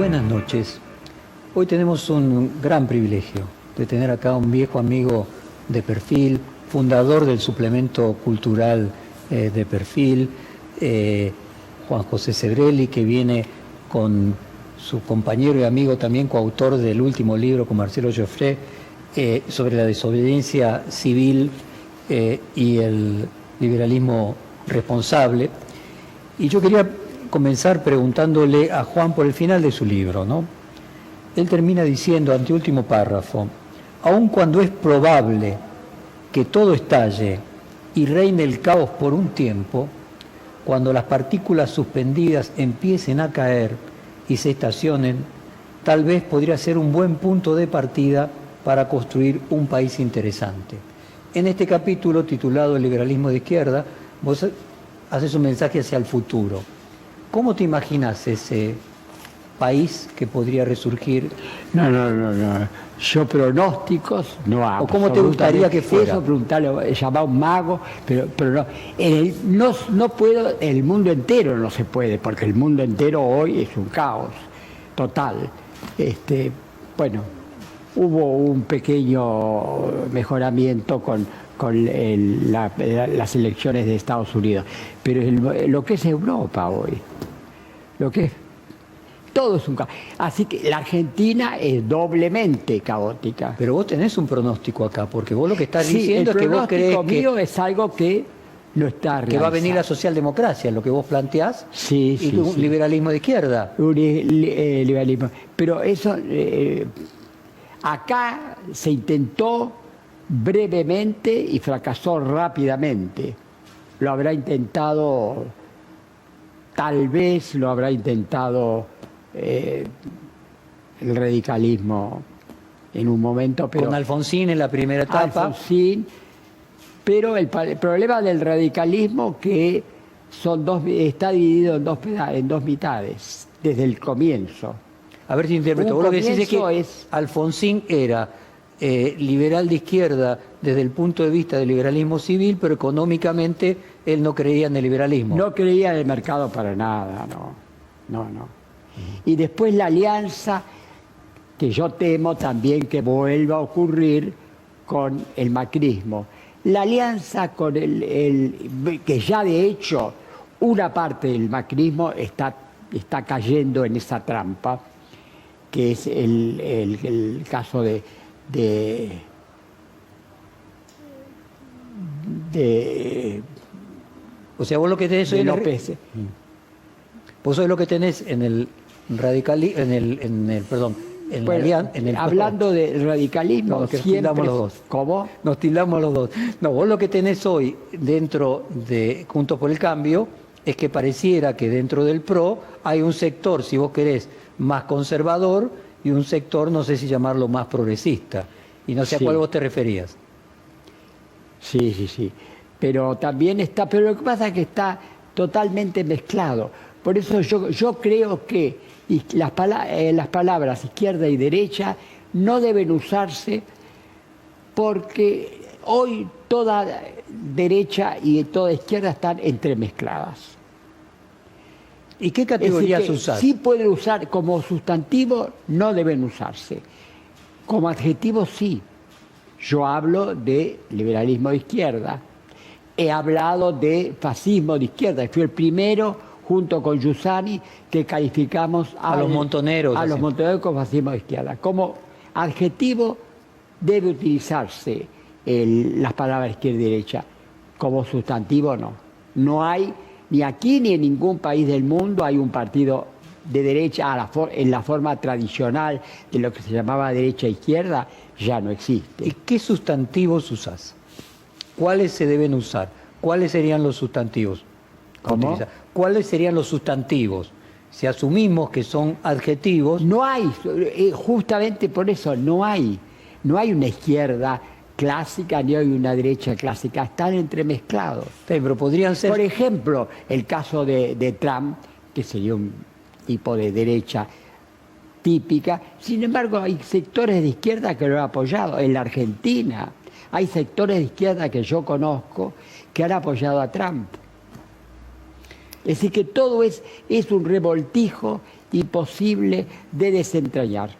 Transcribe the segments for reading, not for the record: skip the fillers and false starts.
buenas noches. Hoy tenemos un gran privilegio de tener acá a un viejo amigo de Perfil, fundador del suplemento cultural de Perfil, Juan José Segrelli, que viene con su compañero y amigo, también coautor del último libro con Marcelo Giuffrè, sobre la desobediencia civil y el liberalismo responsable. Y yo quería comenzar preguntándole a Juan por el final de su libro, ¿no? Él termina diciendo, anteúltimo párrafo: aun cuando es probable que todo estalle y reine el caos por un tiempo, cuando las partículas suspendidas empiecen a caer y se estacionen, tal vez podría ser un buen punto de partida para construir un país interesante. En este capítulo titulado El liberalismo de izquierda, vos haces un mensaje hacia el futuro. ¿Cómo te imaginas ese país que podría resurgir? No. Yo pronósticos no hago. ¿O cómo te gustaría que fuera? Eso, preguntarle, llamar a un mago, pero no. No puedo, el mundo entero no se puede, porque el mundo entero hoy es un caos total. Bueno, hubo un pequeño mejoramiento con las elecciones de Estados Unidos, pero lo que es Europa hoy, todo es un caos. Así que la Argentina es doblemente caótica. Pero vos tenés un pronóstico acá, porque vos lo que estás diciendo es que vos creés que... mío es algo que no está realizado. Que va a venir la socialdemocracia, lo que vos planteás, y un liberalismo de izquierda. Un liberalismo. Pero eso, acá se intentó brevemente y fracasó rápidamente. Lo habrá intentado, tal vez lo habrá intentado el radicalismo en un momento, pero con Alfonsín en la primera etapa. Pero el problema del radicalismo que está dividido en dos mitades desde el comienzo. A ver si interpreto. Vos lo que decís es que Alfonsín era liberal de izquierda desde el punto de vista del liberalismo civil, pero económicamente él no creía en el liberalismo. No creía en el mercado para nada, no. Y después la alianza, que yo temo también que vuelva a ocurrir con el macrismo. La alianza con que ya de hecho una parte del macrismo está cayendo en esa trampa, que es el caso de o sea, vos lo que tenés hoy en López. Vos sos lo que tenés en el radicalismo, hablando de radicalismo, no, siempre los dos. ¿Cómo? Nos tildamos los dos. No, vos lo que tenés hoy dentro de Juntos por el Cambio es que pareciera que dentro del PRO hay un sector, si vos querés, más conservador y un sector, no sé si llamarlo más progresista. Y no sé a cuál vos te referías. Sí. Pero también pero lo que pasa es que está totalmente mezclado. Por eso yo creo que las palabras izquierda y derecha no deben usarse, porque hoy toda derecha y toda izquierda están entremezcladas. ¿Y qué categorías usar? Sí pueden usar como sustantivo, no deben usarse. Como adjetivo sí. Yo hablo de liberalismo de izquierda. He hablado de fascismo de izquierda. Fui el primero, junto con Giussani, que calificamos a los montoneros. A los montoneros con fascismo de izquierda. Como adjetivo debe utilizarse las palabras izquierda y derecha. Como sustantivo no. No hay, ni aquí ni en ningún país del mundo, hay un partido de derecha en la forma tradicional de lo que se llamaba derecha e izquierda, ya no existe. ¿Y qué sustantivos usás? ¿Cuáles se deben usar? ¿Cuáles serían los sustantivos? ¿Cómo? ¿Cuáles serían los sustantivos? Si asumimos que son adjetivos... No hay, justamente por eso, no hay una izquierda clásica ni hay una derecha clásica, están entremezclados. Sí, pero podrían ser... Por ejemplo, el caso de Trump, que sería un tipo de derecha típica, sin embargo hay sectores de izquierda que lo han apoyado. En la Argentina hay sectores de izquierda que yo conozco que han apoyado a Trump. Es decir, que todo es un revoltijo imposible de desentrañar.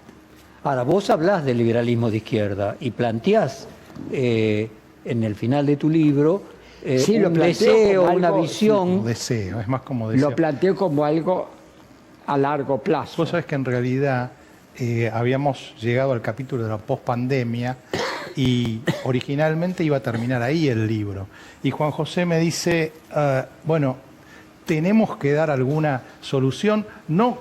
Ahora, vos hablás del liberalismo de izquierda y planteás en el final de tu libro Sí, lo un planteo deseo, como una algo- visión. Como deseo, es más como deseo. Lo planteo como algo a largo plazo. Vos sabés que en realidad habíamos llegado al capítulo de la pospandemia y originalmente iba a terminar ahí el libro. Y Juan José me dice, bueno, tenemos que dar alguna solución, no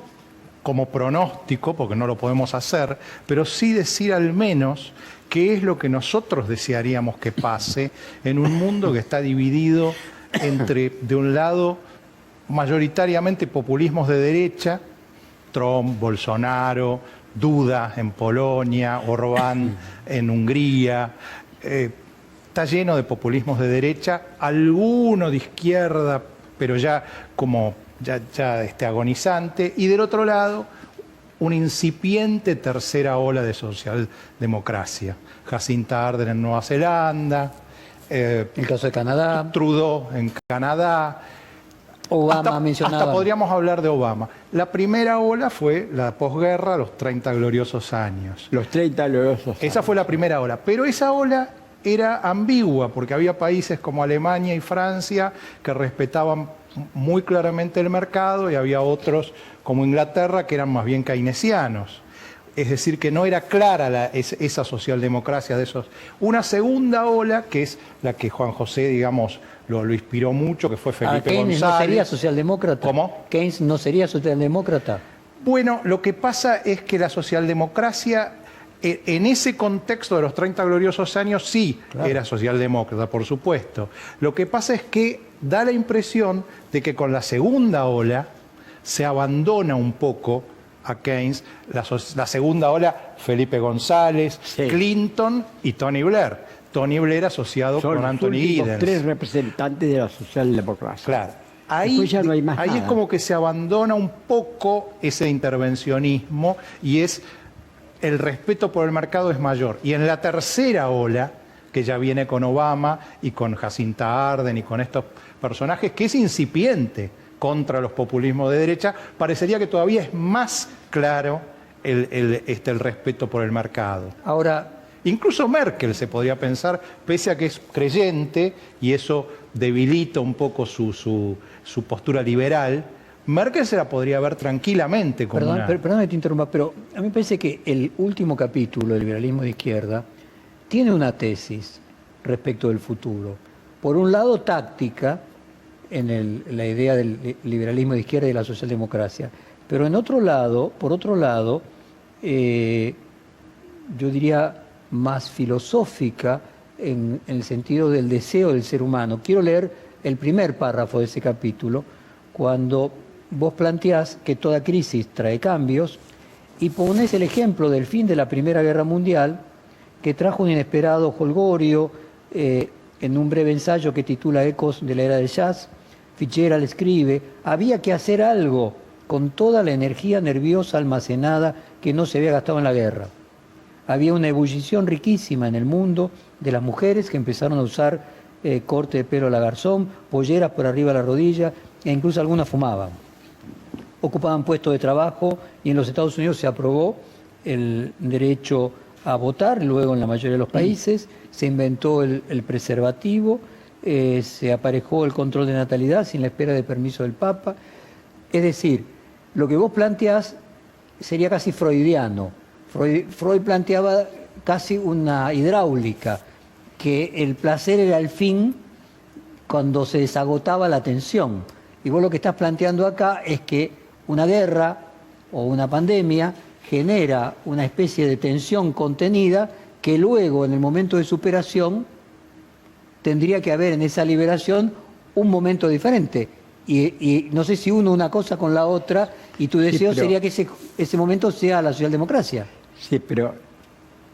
como pronóstico, porque no lo podemos hacer, pero sí decir al menos qué es lo que nosotros desearíamos que pase en un mundo que está dividido entre, de un lado, mayoritariamente populismos de derecha, Trump, Bolsonaro, Duda en Polonia, Orbán en Hungría. Está lleno de populismos de derecha, alguno de izquierda, pero ya como agonizante. Y del otro lado, una incipiente tercera ola de socialdemocracia. Jacinta Ardern en Nueva Zelanda, El caso de Canadá, Trudeau en Canadá. Obama mencionaba. Hasta podríamos hablar de Obama. La primera ola fue la posguerra, los 30 gloriosos años. Los 30 gloriosos. Esa fue la primera ola. Pero esa ola era ambigua, porque había países como Alemania y Francia que respetaban muy claramente el mercado y había otros como Inglaterra que eran más bien keynesianos. Es decir, que no era clara esa socialdemocracia de esos. Una segunda ola, que es la que Juan José, digamos, lo inspiró mucho, que fue Felipe Keynes González. no sería socialdemócrata. ¿Cómo? Keynes no sería socialdemócrata. Bueno, lo que pasa es que la socialdemocracia, en ese contexto de los 30 gloriosos años, sí era socialdemócrata, por supuesto. Lo que pasa es que da la impresión de que con la segunda ola se abandona un poco a Keynes, la segunda ola, Felipe González, Sí. Clinton y Tony Blair. Tony Blair asociado Son con los Anthony últimos Giddens. 3 representantes de la socialdemocracia. Claro. Ahí, Después ya no hay más ahí es nada. como que se abandona un poco ese intervencionismo y es el respeto por el mercado es mayor. Y en la tercera ola, que ya viene con Obama y con Jacinta Ardern y con estos personajes, que es incipiente contra los populismos de derecha, parecería que todavía es más claro el respeto por el mercado. Ahora, Incluso Merkel se podría pensar, pese a que es creyente y eso debilita un poco su postura liberal, Merkel se la podría ver tranquilamente como perdón que te interrumpa, pero a mí me parece que el último capítulo del liberalismo de izquierda tiene una tesis respecto del futuro. Por un lado, táctica, en la idea del liberalismo de izquierda y de la socialdemocracia, pero por otro lado, yo diría más filosófica en el sentido del deseo del ser humano. Quiero leer el primer párrafo de ese capítulo, cuando vos planteás que toda crisis trae cambios y ponés el ejemplo del fin de la Primera Guerra Mundial, que trajo un inesperado jolgorio en un breve ensayo que titula Ecos de la Era del Jazz. Fitzgerald escribe: había que hacer algo con toda la energía nerviosa almacenada que no se había gastado en la guerra. Había una ebullición riquísima en el mundo de las mujeres que empezaron a usar corte de pelo a la garzón, polleras por arriba de la rodilla, e incluso algunas fumaban. Ocupaban puestos de trabajo y en los Estados Unidos se aprobó el derecho a votar, luego en la mayoría de los países, se inventó el preservativo, se aparejó el control de natalidad sin la espera de permiso del Papa. Es decir, lo que vos planteás sería casi freudiano. Freud planteaba casi una hidráulica, que el placer era el fin cuando se desagotaba la tensión. Y vos lo que estás planteando acá es que una guerra o una pandemia genera una especie de tensión contenida que luego, en el momento de superación, tendría que haber en esa liberación un momento diferente. Y no sé si uno una cosa con la otra, y tu deseo sería que ese momento sea la socialdemocracia. Sí, pero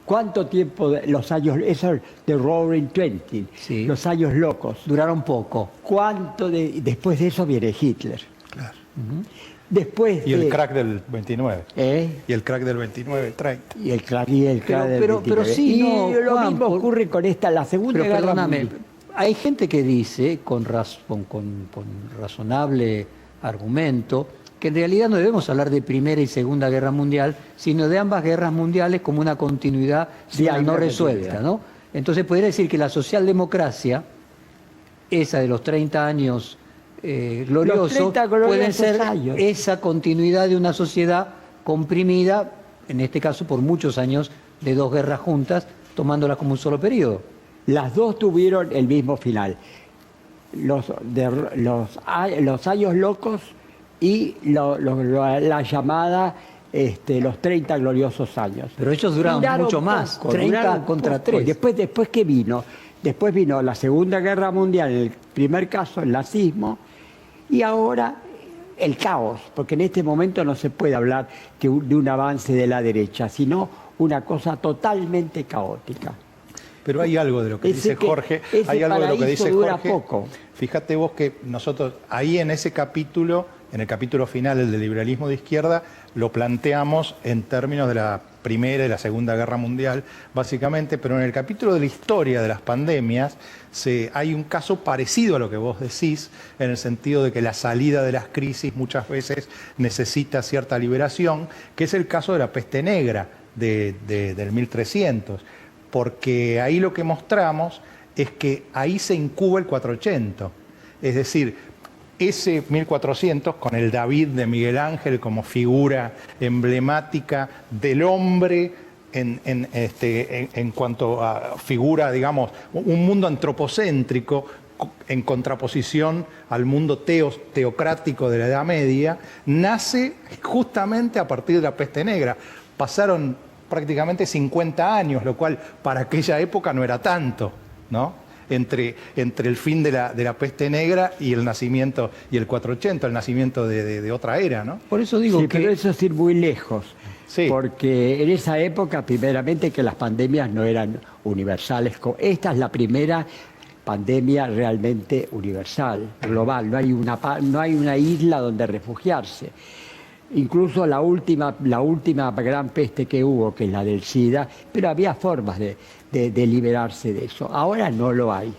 ¿cuánto tiempo los años, esos de Roaring Twenty, Sí. los años locos? Duraron poco. Después de eso viene Hitler. Claro. Después Y el de- crack del 29. ¿eh? Y el crack del 29-30. Y el crack del Pero 29. sí, y no, lo Juan, mismo ocurre con la Segunda Pero Guerra perdóname, Mundial. hay gente que dice, con razonable argumento, que en realidad no debemos hablar de Primera y Segunda Guerra Mundial, sino de ambas guerras mundiales como una continuidad Sí, hay no una resuelta, continuidad. ¿no? Entonces podría decir que la socialdemocracia, esa de los 30 años gloriosos, 30 gloriosos pueden ser años. esa continuidad de una sociedad comprimida, en este caso por muchos años de dos guerras juntas, tomándolas como un solo periodo. Las dos tuvieron el mismo final. Los años locos y la llamada los 30 gloriosos años. Pero ellos duraron mucho más, 30 duraron contra poco. 3. Después ¿qué vino? Después vino la Segunda Guerra Mundial, en el primer caso el nazismo, y ahora el caos, porque en este momento no se puede hablar de un avance de la derecha, sino una cosa totalmente caótica. Pero hay algo de lo que Ese dice que- Jorge, ese hay algo de lo que paraíso dice dura Jorge. poco. Fíjate vos que nosotros ahí en ese capítulo, en el capítulo final, el del liberalismo de izquierda, lo planteamos en términos de la Primera y la Segunda Guerra Mundial, básicamente, pero en el capítulo de la historia de las pandemias hay un caso parecido a lo que vos decís, en el sentido de que la salida de las crisis muchas veces necesita cierta liberación, que es el caso de la peste negra del 1300. Porque ahí lo que mostramos es que ahí se incuba el 480. Es decir, ese 1400, con el David de Miguel Ángel como figura emblemática del hombre en cuanto a figura, digamos, un mundo antropocéntrico en contraposición al mundo teocrático de la Edad Media, nace justamente a partir de la peste negra. Pasaron prácticamente 50 años, lo cual para aquella época no era tanto, ¿no? Entre el fin de la peste negra y el nacimiento, y el 480, el nacimiento de otra era, ¿no? Por eso digo Sí, que... pero eso es ir muy lejos. Sí. Porque en esa época, primeramente, que las pandemias no eran universales. Esta es la primera pandemia realmente universal, global. No hay una isla donde refugiarse. Incluso la última gran peste que hubo, que es la del SIDA, pero había formas de liberarse de eso. Ahora no lo hay.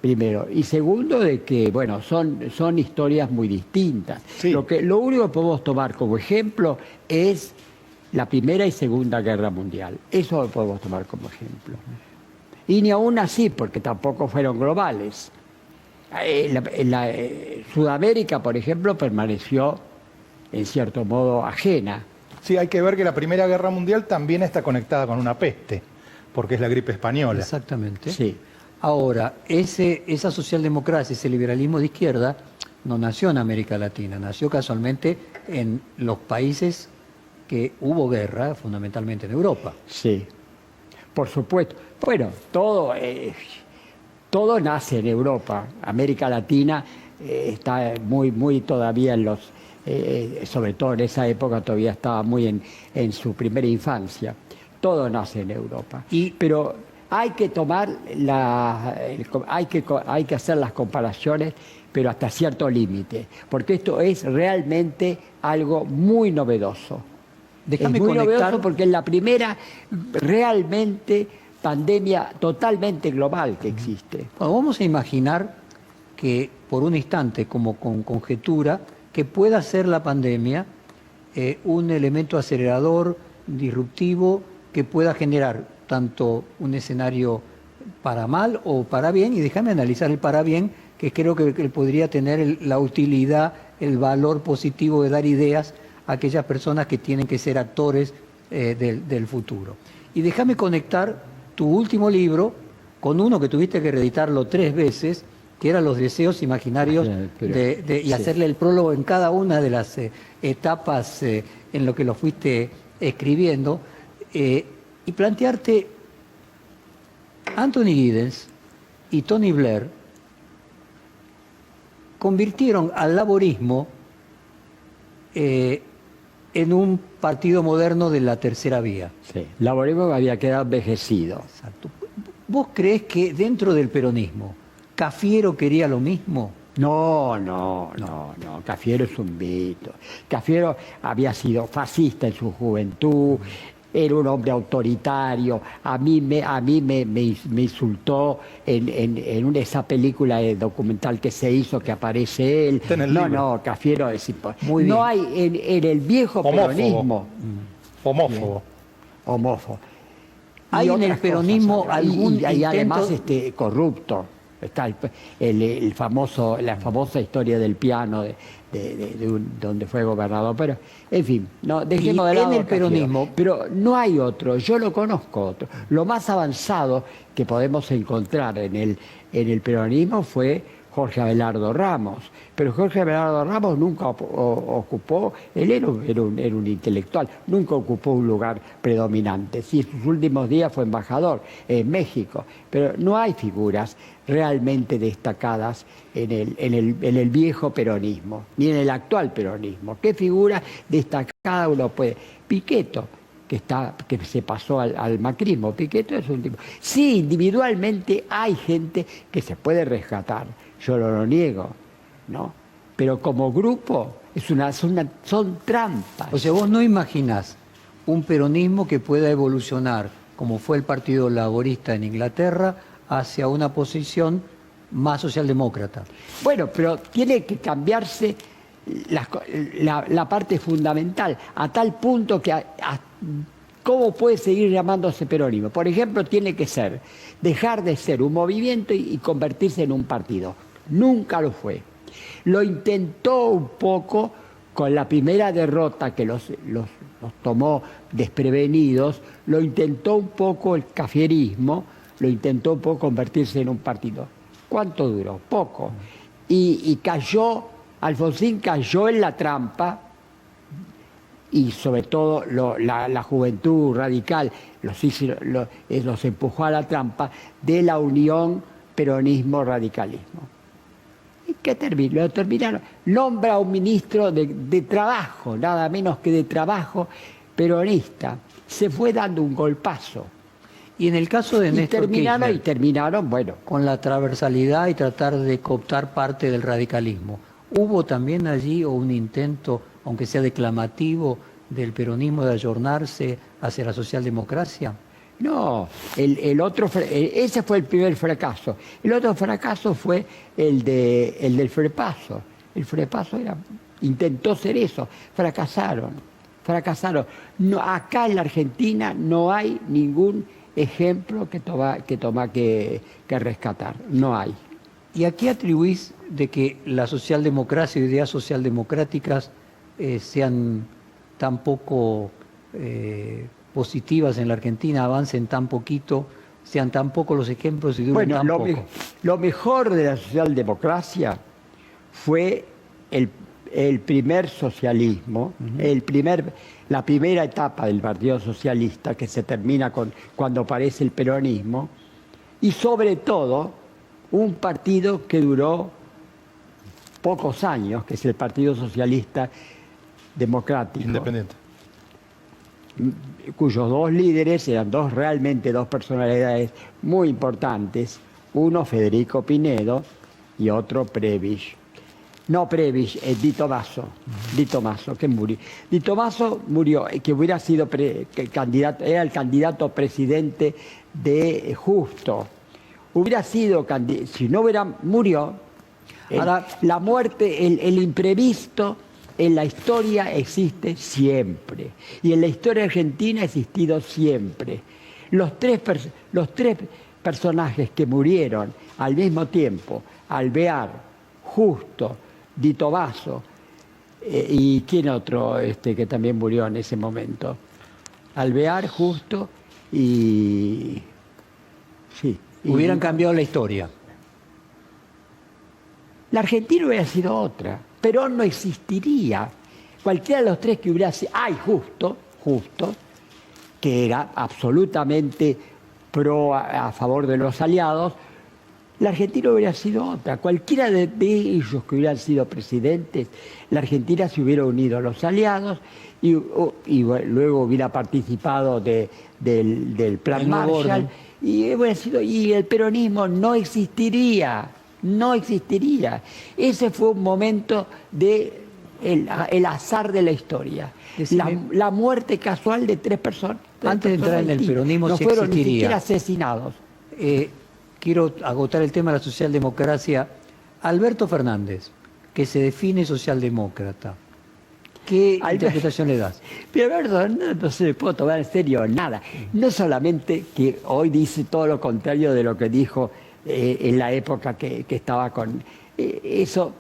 Primero. Y segundo, de que, bueno, son historias muy distintas. Sí. Lo único que podemos tomar como ejemplo es la Primera y Segunda Guerra Mundial. Eso lo podemos tomar como ejemplo. Y ni aún así, porque tampoco fueron globales. Sudamérica, por ejemplo, permaneció, en cierto modo, ajena. Sí, hay que ver que la Primera Guerra Mundial también está conectada con una peste, porque es la gripe española. Exactamente. Sí. Ahora, esa socialdemocracia, ese liberalismo de izquierda, no nació en América Latina, nació casualmente en los países que hubo guerra, fundamentalmente en Europa. Sí, por supuesto. Bueno, todo nace en Europa. América Latina está muy todavía en los... sobre todo en esa época todavía estaba muy en su primera infancia. Todo nace en Europa. Pero hay que tomar hay que hacer las comparaciones, pero hasta cierto límite, porque esto es realmente algo muy novedoso. Déjame es muy conectar... novedoso porque es la primera realmente pandemia totalmente global que existe. Bueno, vamos a imaginar que por un instante, como con conjetura, que pueda ser la pandemia un elemento acelerador, disruptivo, que pueda generar tanto un escenario para mal o para bien, y déjame analizar el para bien, que creo que podría tener la utilidad, el valor positivo de dar ideas a aquellas personas que tienen que ser actores del futuro. Y déjame conectar tu último libro con uno que tuviste que reeditarlo 3 veces, que era Los deseos imaginarios, y hacerle el prólogo en cada una de las etapas en lo que lo fuiste escribiendo, y plantearte, Anthony Giddens y Tony Blair convirtieron al laborismo en un partido moderno de la tercera vía. Sí, el laborismo había quedado envejecido. Exacto. ¿Vos creés que dentro del peronismo Cafiero quería lo mismo? No. Cafiero es un mito. Cafiero había sido fascista en su juventud, Era un hombre autoritario. A mí me insultó en esa película documental que se hizo, que aparece él. Está en el libro. No, Cafiero decir, Muy bien. no hay en el viejo Homófobo. peronismo. Homófobo. Homófobo. ¿Hay Y en el otras peronismo cosas. algún y además intento- corrupto. Está la famosa historia del piano donde fue gobernador. Pero, en fin, no, dejemos Y de lado en el a Cafiero. peronismo- Pero no hay otro, yo no conozco otro. Lo más avanzado que podemos encontrar en el peronismo fue Jorge Abelardo Ramos. Pero Jorge Abelardo Ramos nunca ocupó, él era un intelectual, nunca ocupó un lugar predominante. Sí, sus últimos días fue embajador en México, pero no hay figuras realmente destacadas en el viejo peronismo, ni en el actual peronismo. ¿Qué figura destacada uno puede? Piquetto, que se pasó al macrismo. Piquetto es un tipo. Sí, individualmente hay gente que se puede rescatar, yo no lo niego, ¿no? Pero como grupo son trampas. O sea, vos no imaginás un peronismo que pueda evolucionar, como fue el Partido Laborista en Inglaterra, hacia una posición más socialdemócrata. Bueno, pero tiene que cambiarse la parte fundamental, a tal punto que ¿cómo puede seguir llamándose peronismo? Por ejemplo, tiene que dejar de ser un movimiento y convertirse en un partido. Nunca lo fue. Lo intentó un poco con la primera derrota que los tomó desprevenidos, lo intentó un poco el cafierismo, lo intentó un poco convertirse en un partido. ¿Cuánto duró? Poco. Y cayó, Alfonsín cayó en la trampa, y sobre todo la juventud radical los empujó a la trampa de la unión peronismo-radicalismo. ¿Y qué terminaron? Nombra a un ministro de trabajo, nada menos que de trabajo peronista. Se fue dando un golpazo. Y en el caso de Néstor Kirchner, terminaron, bueno. con la transversalidad y tratar de cooptar parte del radicalismo, ¿hubo también allí un intento, aunque sea declamativo, del peronismo de ayornarse hacia la socialdemocracia? No, ese fue el primer fracaso. El otro fracaso fue el del Frepaso. El Frepaso intentó ser eso. Fracasaron. No, acá en la Argentina no hay ningún ejemplo que rescatar. No hay. ¿Y a qué atribuís de que la socialdemocracia y ideas socialdemocráticas sean tan poco positivas en la Argentina, avancen tan poquito, sean tan pocos los ejemplos y duren tan poco? Lo mejor de la socialdemocracia fue el primer socialismo, la primera etapa del Partido Socialista, que se termina cuando aparece el peronismo, y sobre todo un partido que duró pocos años, que es el Partido Socialista Democrático. Independiente. Cuyos dos líderes eran realmente dos personalidades muy importantes, uno Federico Pinedo y otro Prebisch. No Prebisch, Di Tomaso, que murió. Di Tomaso murió, que hubiera sido era el candidato presidente de Justo. Hubiera sido si no murió. Ahora, la muerte, el imprevisto en la historia existe siempre. Y en la historia argentina ha existido siempre. Los tres personajes que murieron al mismo tiempo, Alvear, Justo, Di Tomaso, y ¿quién otro que también murió en ese momento? Alvear, Justo y... Sí. Hubieran cambiado la historia. La Argentina hubiera sido otra. Perón no existiría. Cualquiera de los tres que hubiera sido... Justo, que era absolutamente a favor de los aliados, la Argentina hubiera sido otra. Cualquiera de ellos que hubieran sido presidentes, la Argentina se hubiera unido a los aliados y luego hubiera participado del Plan Marshall y el peronismo no existiría. Ese fue un momento de el azar de la historia. Decime- La muerte casual de 3 personas. Antes de entrar en el peronismo, no si fueron ni existiría. siquiera asesinados. Quiero agotar el tema de la socialdemocracia. Alberto Fernández, que se define socialdemócrata, ¿qué interpretación le das? Pero Alberto no se le puede tomar en serio nada. No solamente que hoy dice todo lo contrario de lo que dijo en la época que estaba con... eso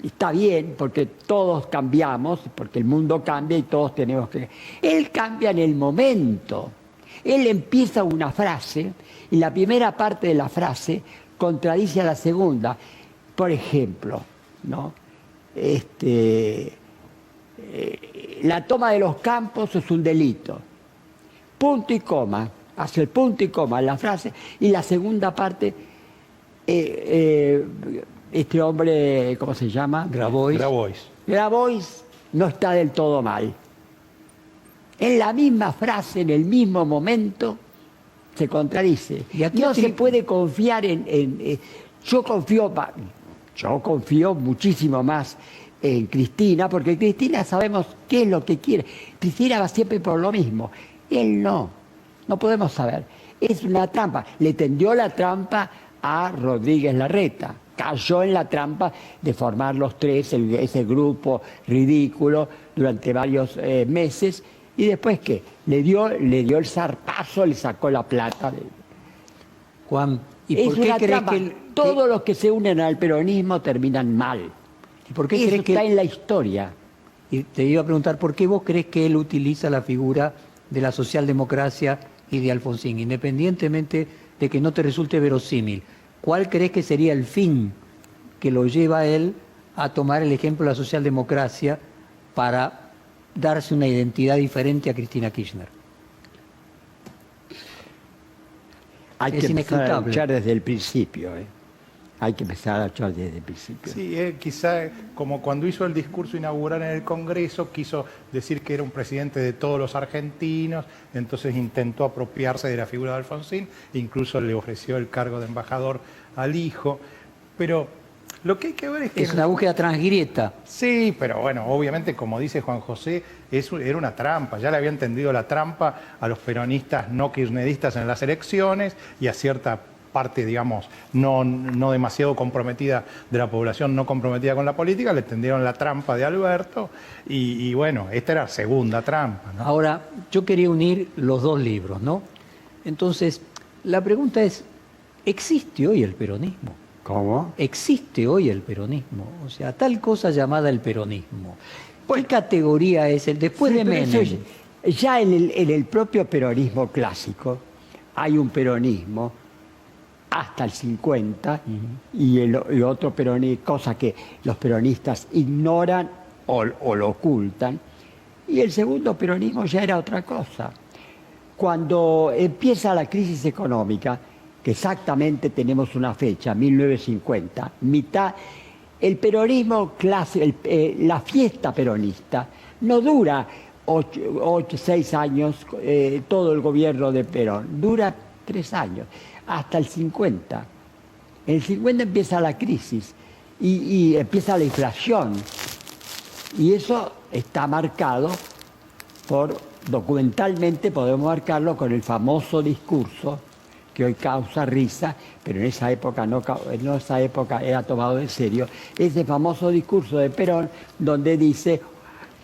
está bien, porque todos cambiamos, porque el mundo cambia y todos tenemos que... Él cambia en el momento. Él empieza una frase y la primera parte de la frase contradice a la segunda. Por ejemplo, ¿no? La toma de los campos es un delito. Punto y coma. Hace el punto y coma en la frase. Y la segunda parte, este hombre, ¿cómo se llama? Grabois. Grabois no está del todo mal. En la misma frase, en el mismo momento, se contradice. ¿Y a qué No se atribu- puede confiar yo confío muchísimo más en Cristina, porque Cristina sabemos qué es lo que quiere. Cristina va siempre por lo mismo. Él no podemos saber. Es una trampa. Le tendió la trampa a Rodríguez Larreta. Cayó en la trampa de formar los tres, ese grupo ridículo, durante varios meses. ¿Y después qué? Le dio el zarpazo, le sacó la plata. Juan, ¿y Es por qué una crees trampa. Todos los que se unen al peronismo terminan mal. ¿Y por qué Eso crees que está en la historia. Y te iba a preguntar, ¿por qué vos crees que él utiliza la figura de la socialdemocracia y de Alfonsín? Independientemente de que no te resulte verosímil, ¿cuál crees que sería el fin que lo lleva a él a tomar el ejemplo de la socialdemocracia para darse una identidad diferente a Cristina Kirchner? Hay Es que empezar a inescrutable. luchar desde el principio. Hay que empezar a luchar desde el principio. Sí, quizá como cuando hizo el discurso inaugural en el Congreso, quiso decir que era un presidente de todos los argentinos, entonces intentó apropiarse de la figura de Alfonsín, incluso le ofreció el cargo de embajador al hijo, pero lo que hay que ver es que... Es una búsqueda transgrieta. Sí, pero bueno, obviamente, como dice Juan José, era una trampa. Ya le había entendido la trampa a los peronistas no kirchneristas en las elecciones y a cierta parte, digamos, no demasiado comprometida de la población, no comprometida con la política, le tendieron la trampa de Alberto y bueno, esta era segunda trampa, ¿no? Ahora, yo quería unir los dos libros, ¿no? Entonces, la pregunta es, ¿existe hoy el peronismo? ¿Cómo? ¿Existe hoy el peronismo? O sea, tal cosa llamada el peronismo. ¿Qué categoría es el después Sí, de pero eso Menem? ya en el propio peronismo clásico hay un peronismo hasta el 50 y otro peronismo, cosa que los peronistas ignoran o lo ocultan. Y el segundo peronismo ya era otra cosa. Cuando empieza la crisis económica, que exactamente tenemos una fecha, 1950, el peronismo clásico, la fiesta peronista, no dura 6 años todo el gobierno de Perón, dura 3 años, hasta el 50. En el 50 empieza la crisis y empieza la inflación. Y eso está marcado documentalmente podemos marcarlo con el famoso discurso que hoy causa risa, pero en esa época en esa época era tomado en serio, ese famoso discurso de Perón donde dice: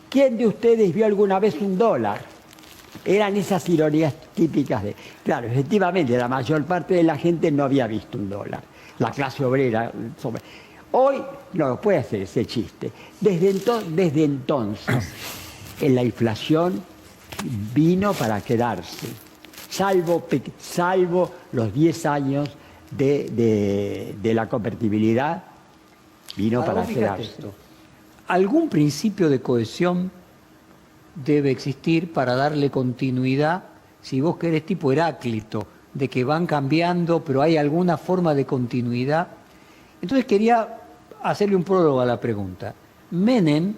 ¿quién de ustedes vio alguna vez un dólar? Eran esas ironías típicas de... Claro, efectivamente, la mayor parte de la gente no había visto un dólar. La clase obrera... Hoy no lo puede hacer ese chiste. Desde entonces, la inflación vino para quedarse. Salvo los 10 años de la convertibilidad, vino Ahora, para fíjate quedarse. esto. ¿Algún principio de cohesión debe existir para darle continuidad, si vos querés tipo Heráclito, de que van cambiando, pero hay alguna forma de continuidad? Entonces quería hacerle un prólogo a la pregunta. Menem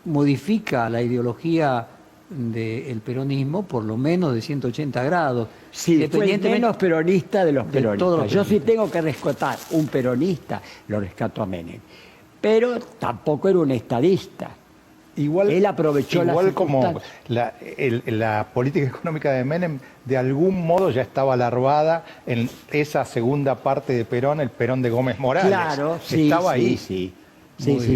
modifica la ideología del peronismo por lo menos de 180 grados. Sí, fue el menos peronista de los de todos peronistas. los Yo sí peronistas. tengo que rescatar un peronista, lo rescato a Menem. pero tampoco era un estadista. Él aprovechó igual como circunstancias. la política económica de Menem de algún modo ya estaba larvada en esa segunda parte de Perón, el Perón de Gómez Morales. Claro, sí, estaba sí, ahí.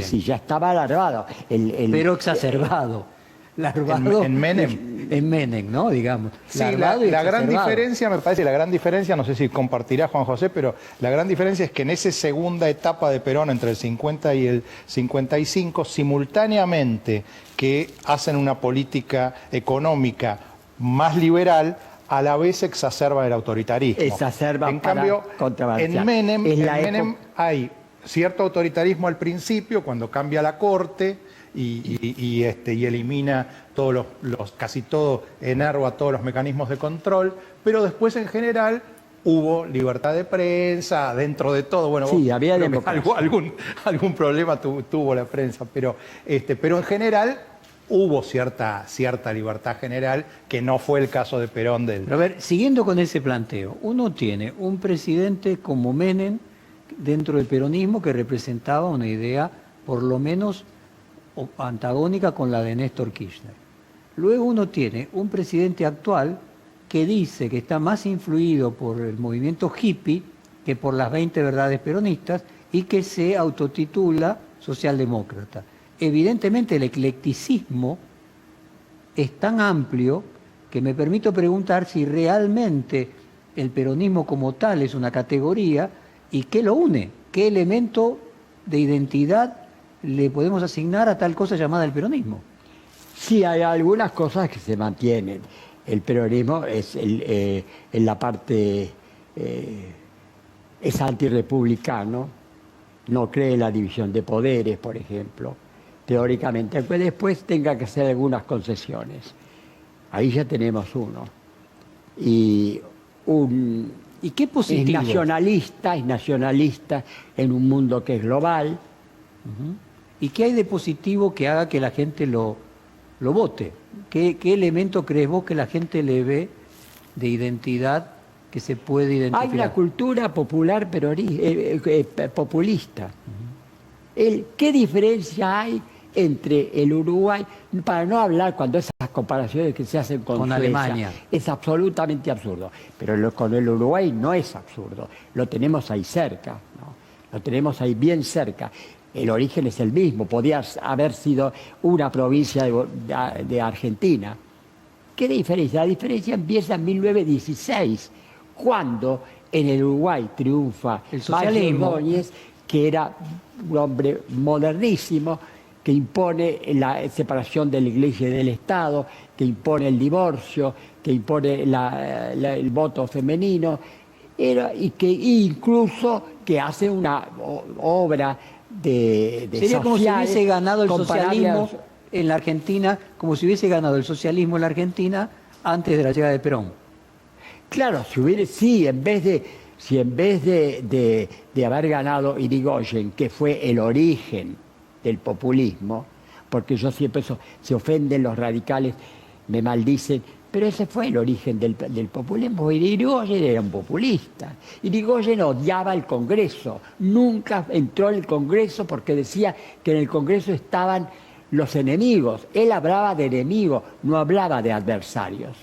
sí, ya estaba larvado. Pero exacerbado. Larvado en Menem. En Menem, ¿no? Digamos. Sí, Larvado y la gran exacerbado. diferencia, me parece, la gran diferencia, no sé si compartirá Juan José, pero la gran diferencia es que en esa segunda etapa de Perón, entre el 50 y el 55, simultáneamente que hacen una política económica más liberal, a la vez exacerba el autoritarismo. Exacerba en para cambio, contrabalancear. en Menem, Es la hay cierto autoritarismo al principio, cuando cambia la corte y elimina casi todo, enerva todos los mecanismos de control, pero después en general hubo libertad de prensa, dentro de todo. Bueno, sí, había creo que democracia. algún problema tuvo la prensa, pero en general hubo cierta libertad general, que no fue el caso de Perón. Pero a ver, siguiendo con ese planteo, uno tiene un presidente como Menem dentro del peronismo que representaba una idea por lo menos antagónica con la de Néstor Kirchner. Luego uno tiene un presidente actual que dice que está más influido por el movimiento hippie que por las 20 verdades peronistas y que se autotitula socialdemócrata. Evidentemente el eclecticismo es tan amplio que me permito preguntar si realmente el peronismo como tal es una categoría y qué lo une, qué elemento de identidad le podemos asignar a tal cosa llamada el peronismo. Sí, hay algunas cosas que se mantienen. El peronismo es en la parte es antirrepublicano, no cree en la división de poderes, por ejemplo, teóricamente, aunque después tenga que hacer algunas concesiones. Ahí ya tenemos uno. Y qué positivo? Es nacionalista en un mundo que es global. Uh-huh. ¿Y qué hay de positivo que haga que la gente lo vote? ¿Qué elemento crees vos que la gente le ve de identidad que se puede identificar? Hay una cultura popular populista. Uh-huh. ¿Qué diferencia hay entre el Uruguay, para no hablar cuando esas comparaciones que se hacen con Suecia, Alemania? Es absolutamente absurdo, pero con el Uruguay no es absurdo, lo tenemos ahí cerca, ¿no? Lo tenemos ahí bien cerca. El origen es el mismo, podía haber sido una provincia de Argentina. ¿Qué diferencia? La diferencia empieza en 1916, cuando en el Uruguay triunfa el socialismo, Ordóñez, que era un hombre modernísimo, que impone la separación de la Iglesia y del Estado, que impone el divorcio, que impone el voto femenino, y que incluso que hace una obra de sería como si hubiese ganado el comparable socialismo en la Argentina, como si hubiese ganado el socialismo en la Argentina antes de la llegada de Perón. Claro, si en vez de haber ganado Irigoyen, que fue el origen del populismo, porque yo siempre se ofenden los radicales, me maldicen, pero ese fue el origen del populismo. Irigoyen era un populista. Irigoyen odiaba el Congreso, nunca entró en el Congreso porque decía que en el Congreso estaban los enemigos. Él hablaba de enemigos, no hablaba de adversarios.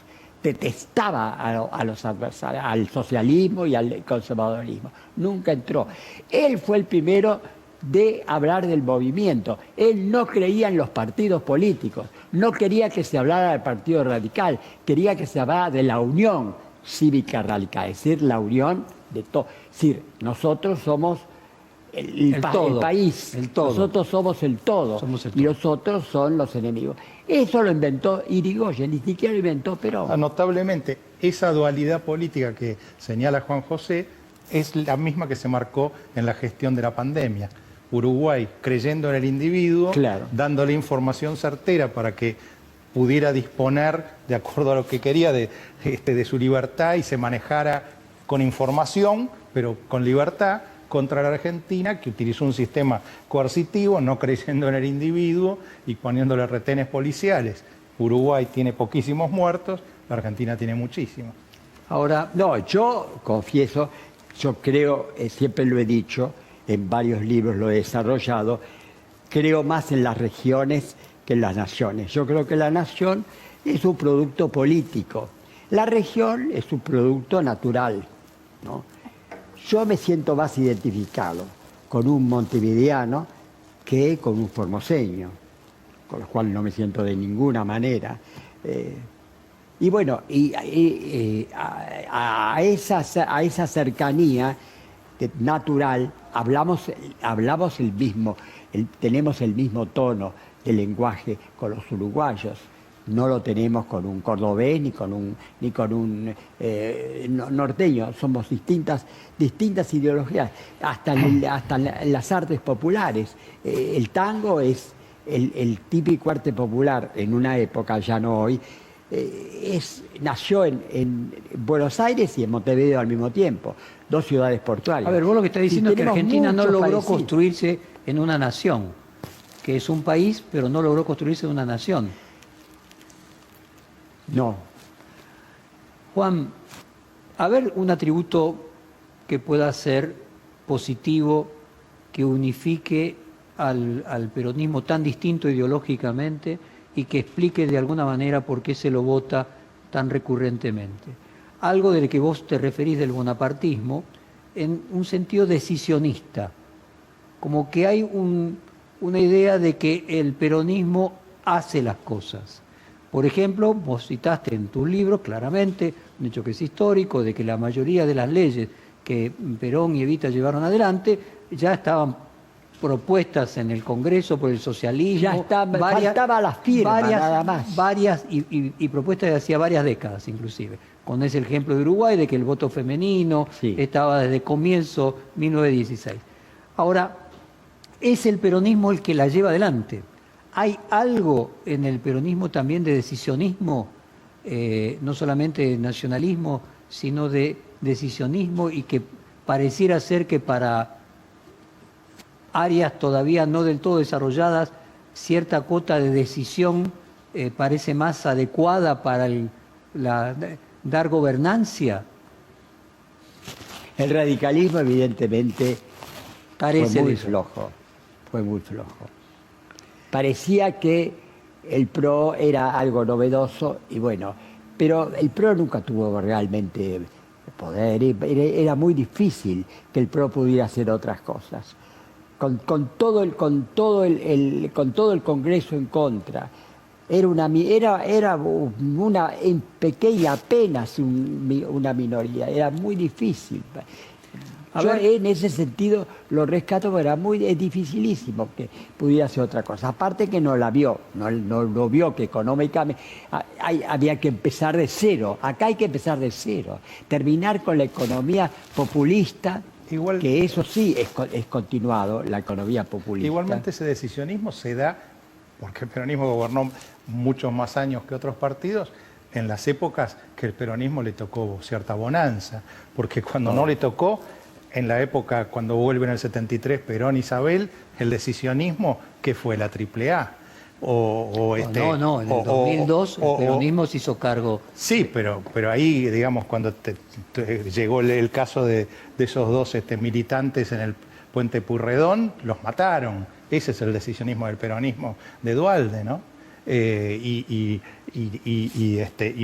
Detestaba a los adversarios, al socialismo y al conservadorismo. Nunca entró. Él fue el primero de hablar del movimiento. Él no creía en los partidos políticos, no quería que se hablara del Partido Radical, quería que se hablara de la Unión Cívica Radical, es decir, la unión de todo. Es decir, nosotros somos el país, el todo. Nosotros somos el todo, y los otros son los enemigos. Eso lo inventó Irigoyen, ni siquiera lo inventó Perón. Notablemente, esa dualidad política que señala Juan José es la misma que se marcó en la gestión de la pandemia. Uruguay creyendo en el individuo, claro, dándole información certera para que pudiera disponer, de acuerdo a lo que quería, de su libertad y se manejara con información, pero con libertad, contra la Argentina, que utilizó un sistema coercitivo, no creyendo en el individuo y poniéndole retenes policiales. Uruguay tiene poquísimos muertos, la Argentina tiene muchísimos. Ahora, no, yo confieso, yo creo, siempre lo he dicho, en varios libros lo he desarrollado, creo más en las regiones que en las naciones. Yo creo que la nación es un producto político, la región es un producto natural, ¿no? Yo me siento más identificado con un montevideano que con un formoseño, con lo cual no me siento de ninguna manera. Y bueno, a esa cercanía natural hablamos el mismo, tenemos el mismo tono de lenguaje con los uruguayos. No lo tenemos con un cordobés ni con un norteño. Somos distintas ideologías, hasta en las artes populares. El tango es el típico arte popular en una época, ya no hoy. Nació en Buenos Aires y en Montevideo al mismo tiempo, dos ciudades portuarias. A ver, vos lo que estás diciendo es que Argentina no logró parecidos. construirse en una nación, que es un país, pero no logró construirse en una nación. No. Juan, a ver un atributo que pueda ser positivo, que unifique al peronismo tan distinto ideológicamente y que explique de alguna manera por qué se lo vota tan recurrentemente. Algo del que vos te referís del bonapartismo en un sentido decisionista, como que hay una idea de que el peronismo hace las cosas. Por ejemplo, vos citaste en tus libros claramente un hecho que es histórico, de que la mayoría de las leyes que Perón y Evita llevaron adelante ya estaban propuestas en el Congreso por el socialismo. Ya faltaba la firma, nada más. Varias y propuestas de hacía varias décadas inclusive. Con ese ejemplo de Uruguay, de que el voto femenino estaba desde comienzo 1916. Ahora, es el peronismo el que la lleva adelante. ¿Hay algo en el peronismo también de decisionismo, no solamente de nacionalismo, sino de decisionismo, y que pareciera ser que para áreas todavía no del todo desarrolladas, cierta cuota de decisión parece más adecuada para dar gobernancia? El radicalismo evidentemente Carece fue muy de eso. flojo, fue muy flojo. Parecía que el PRO era algo novedoso y bueno, pero el PRO nunca tuvo realmente poder, era muy difícil que el PRO pudiera hacer otras cosas. Con todo el Congreso en contra, era una pequeña, apenas una minoría, era muy difícil. En ese sentido lo rescato, pero es dificilísimo que pudiera hacer otra cosa. Aparte que no la vio, no vio que económicamente había que empezar de cero. Acá hay que empezar de cero, terminar con la economía populista. Igual, que eso sí es continuado, la economía populista. Igualmente ese decisionismo se da porque el peronismo gobernó muchos más años que otros partidos en las épocas que el peronismo le tocó cierta bonanza, porque cuando no le tocó, en la época cuando vuelve en el 73 Perón Isabel, el decisionismo, ¿qué fue? La AAA. No, en el 2002 el peronismo se hizo cargo. Sí, pero ahí, digamos, cuando llegó el caso de esos dos militantes en el Puente Pueyrredón, los mataron. Ese es el decisionismo del peronismo de Duhalde, ¿no? Y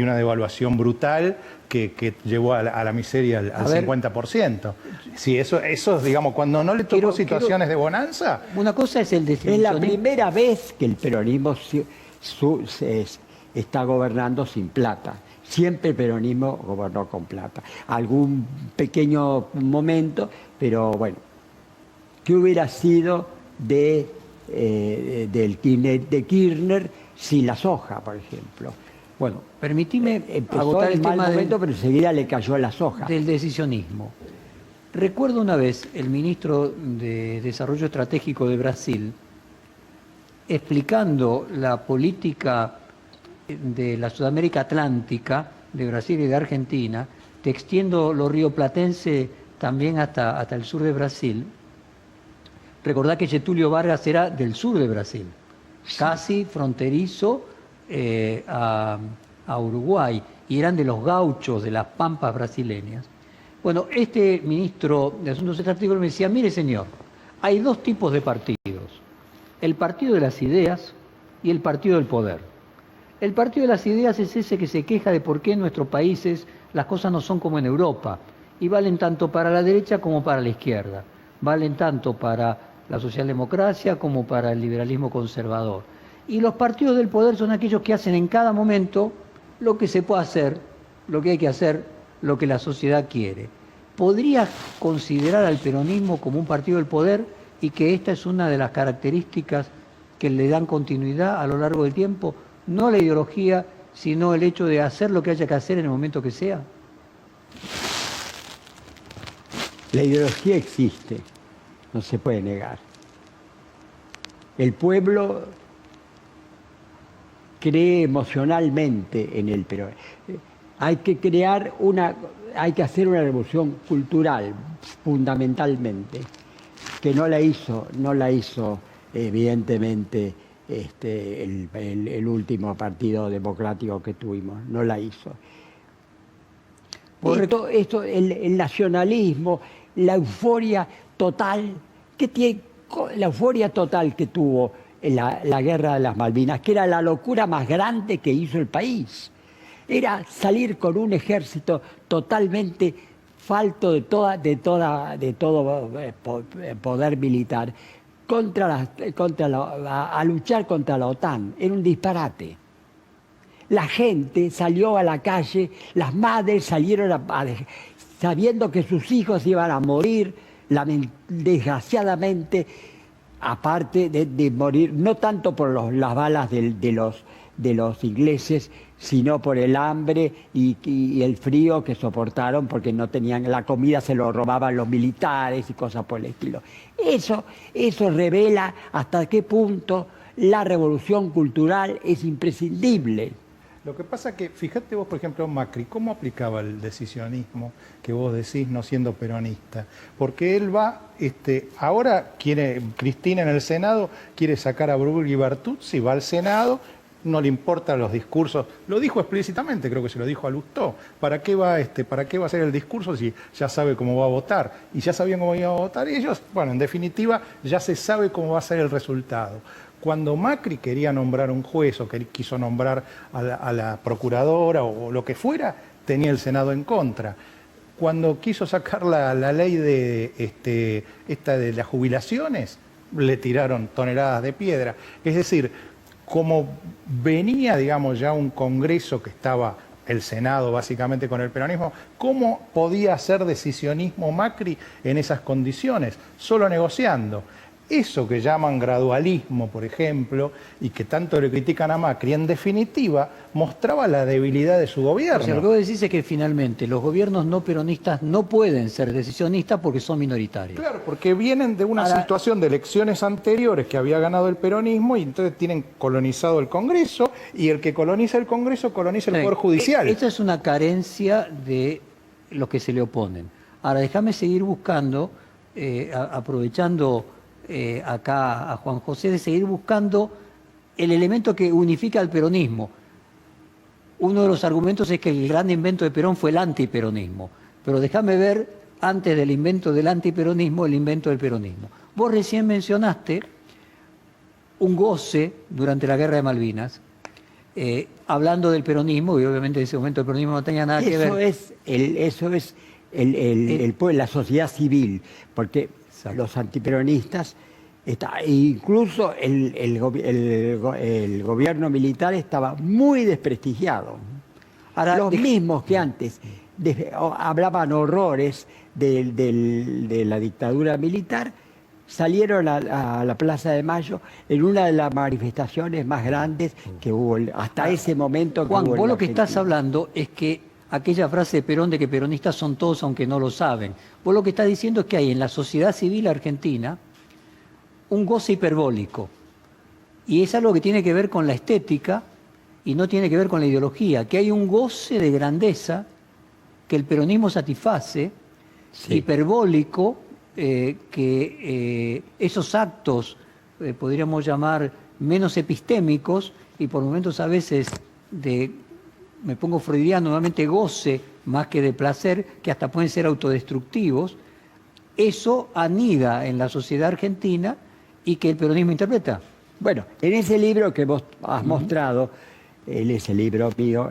una devaluación brutal que llevó a la miseria al 50%. Sí, eso, digamos, cuando no le tocó situaciones de bonanza. Una cosa es el Es decisionismo. la primera vez que el peronismo está gobernando sin plata. Siempre el peronismo gobernó con plata. Algún pequeño momento, pero bueno, ¿qué hubiera sido de Kirchner sin la soja, por ejemplo? Bueno, permitime Empezó agotar el en mal tema momento, pero enseguida le cayó la soja. del decisionismo. Recuerdo una vez el ministro de Desarrollo Estratégico de Brasil explicando la política de la Sudamérica Atlántica, de Brasil y de Argentina, te extiendo lo rioplatense también hasta el sur de Brasil. Recordá que Getúlio Vargas era del sur de Brasil, casi fronterizo a Uruguay, y eran de los gauchos, de las pampas brasileñas. Bueno, este ministro de Asuntos Estratégicos me decía, mire señor, Hay dos tipos de partidos, el partido de las ideas y el partido del poder. El partido de las ideas es ese que se queja de por qué en nuestros países las cosas no son como en Europa, y valen tanto para la derecha como para la izquierda, valen tanto para la socialdemocracia como para el liberalismo conservador. Y los partidos del poder son aquellos que hacen en cada momento lo que se puede hacer, lo que hay que hacer, lo que la sociedad quiere. ¿Podría considerar al peronismo como un partido del poder y que esta es una de las características que le dan continuidad a lo largo del tiempo? No la ideología, sino el hecho de hacer lo que haya que hacer en el momento que sea. La ideología existe, no se puede negar. El pueblo cree emocionalmente en el peronismo. Hay que hacer una revolución cultural, fundamentalmente, que no la hizo evidentemente el último partido democrático que tuvimos, no la hizo. El nacionalismo, la euforia total que tuvo la guerra de las Malvinas, que era la locura más grande que hizo el país. Era salir con un ejército totalmente falto de todo poder militar a luchar contra la OTAN. Era un disparate. La gente salió a la calle, las madres salieron sabiendo que sus hijos iban a morir, desgraciadamente, aparte de morir, no tanto por las balas de los ingleses, sino por el hambre y el frío que soportaron porque no tenían la comida, se lo robaban los militares y cosas por el estilo. Eso revela hasta qué punto la revolución cultural es imprescindible. Lo que pasa que, fíjate vos, por ejemplo, Macri, ¿cómo aplicaba el decisionismo que vos decís no siendo peronista? Porque él ahora Cristina en el Senado quiere sacar a Bruegel y Bertuzzi, va al Senado, no le importan los discursos, lo dijo explícitamente, creo que se lo dijo a Lustó, ¿para qué va a hacer el discurso si ya sabe cómo va a votar? Y ya sabían cómo iban a votar ellos, bueno, en definitiva, ya se sabe cómo va a ser el resultado. Cuando Macri quería nombrar un juez o que quiso nombrar a la procuradora o lo que fuera, tenía el Senado en contra. Cuando quiso sacar la ley de las jubilaciones, le tiraron toneladas de piedra. Es decir, como venía, digamos, ya un Congreso que estaba el Senado básicamente con el peronismo, ¿cómo podía hacer decisionismo Macri en esas condiciones? Solo negociando. Eso que llaman gradualismo, por ejemplo, y que tanto le critican a Macri, en definitiva, mostraba la debilidad de su gobierno. O sea, lo que vos decís es que finalmente los gobiernos no peronistas no pueden ser decisionistas porque son minoritarios. Claro, porque vienen de una situación de elecciones anteriores que había ganado el peronismo y entonces tienen colonizado el Congreso, y el que coloniza el Congreso coloniza el Poder Judicial. Esa es una carencia de los que se le oponen. Ahora, déjame seguir buscando, aprovechando acá a Juan José, de seguir buscando el elemento que unifica al peronismo. Uno de los argumentos es que el gran invento de Perón fue el antiperonismo, pero déjame ver, antes del invento del antiperonismo, el invento del peronismo. Vos recién mencionaste un goce durante la Guerra de Malvinas, hablando del peronismo, y obviamente en ese momento el peronismo no tenía nada que ver. Eso es la sociedad civil, porque los antiperonistas, incluso el gobierno militar estaba muy desprestigiado. Ahora, los mismos que antes hablaban horrores de la dictadura militar, salieron a la Plaza de Mayo en una de las manifestaciones más grandes que hubo hasta ese momento. Juan, vos lo que estás hablando es que aquella frase de Perón de que peronistas son todos aunque no lo saben. Vos lo que estás diciendo es que hay en la sociedad civil argentina un goce hiperbólico. Y es algo que tiene que ver con la estética y no tiene que ver con la ideología. Que hay un goce de grandeza que el peronismo satisface, hiperbólico, que esos actos, podríamos llamar menos epistémicos y por momentos a veces me pongo freudiano, nuevamente goce más que de placer, que hasta pueden ser autodestructivos, eso anida en la sociedad argentina y que el peronismo interpreta. Bueno, en ese libro que vos has mostrado, en ese libro mío,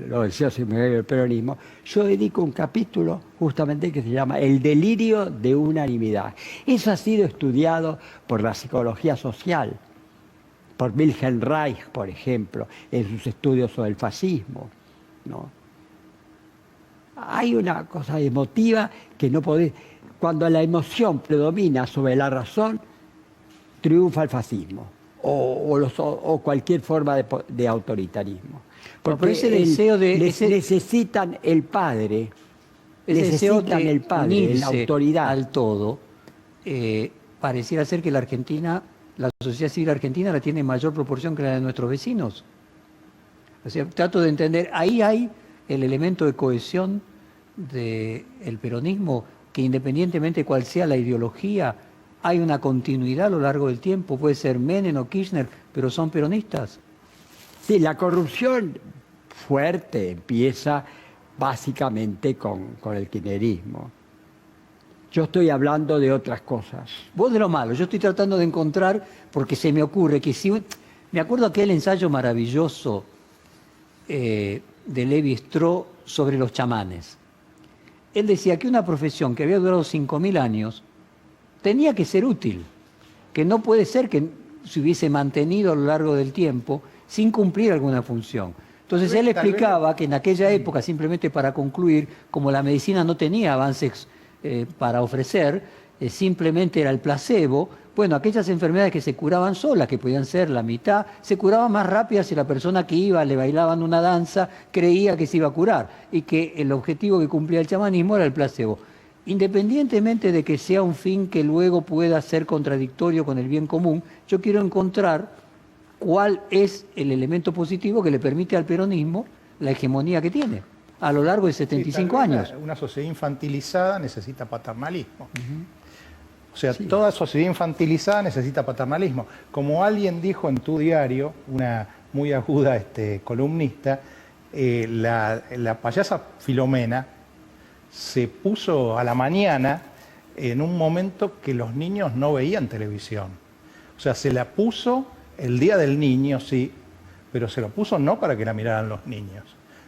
Los deseos inmediatos del peronismo, yo dedico un capítulo justamente que se llama El delirio de unanimidad. Eso ha sido estudiado por la psicología social, por Wilhelm Reich, por ejemplo, en sus estudios sobre el fascismo, ¿no? Hay una cosa emotiva que no podés... Cuando la emoción predomina sobre la razón, triunfa el fascismo o cualquier forma de autoritarismo. Porque ese deseo necesitan el padre, ese deseo necesitan de el padre, la autoridad. al todo, pareciera ser que la Argentina, la sociedad civil argentina la tiene en mayor proporción que la de nuestros vecinos. O sea, trato de entender, ahí hay el elemento de cohesión del peronismo, que independientemente cuál sea la ideología, hay una continuidad a lo largo del tiempo. Puede ser Menem o Kirchner, pero son peronistas. Sí, la corrupción fuerte empieza básicamente con el kirchnerismo. Yo estoy hablando de otras cosas. Vos de lo malo, yo estoy tratando de encontrar, porque se me ocurre que si... Me acuerdo aquel ensayo maravilloso de Levi Strauss sobre los chamanes. Él decía que una profesión que había durado 5.000 años tenía que ser útil, que no puede ser que se hubiese mantenido a lo largo del tiempo sin cumplir alguna función. Entonces él explicaba que en aquella época, simplemente para concluir, como la medicina no tenía avances para ofrecer, simplemente era el placebo, bueno, aquellas enfermedades que se curaban solas, que podían ser la mitad, se curaban más rápidas si la persona que iba, le bailaban una danza, creía que se iba a curar, y que el objetivo que cumplía el chamanismo era el placebo. Independientemente de que sea un fin que luego pueda ser contradictorio con el bien común, yo quiero encontrar cuál es el elemento positivo que le permite al peronismo la hegemonía que tiene a lo largo de 75 años. Una sociedad infantilizada necesita paternalismo. O sea, toda sociedad infantilizada necesita paternalismo. Como alguien dijo en tu diario, una muy aguda columnista, la payasa Filomena se puso a la mañana en un momento que los niños no veían televisión. O sea, se la puso el Día del Niño, sí, pero se la puso no para que la miraran los niños,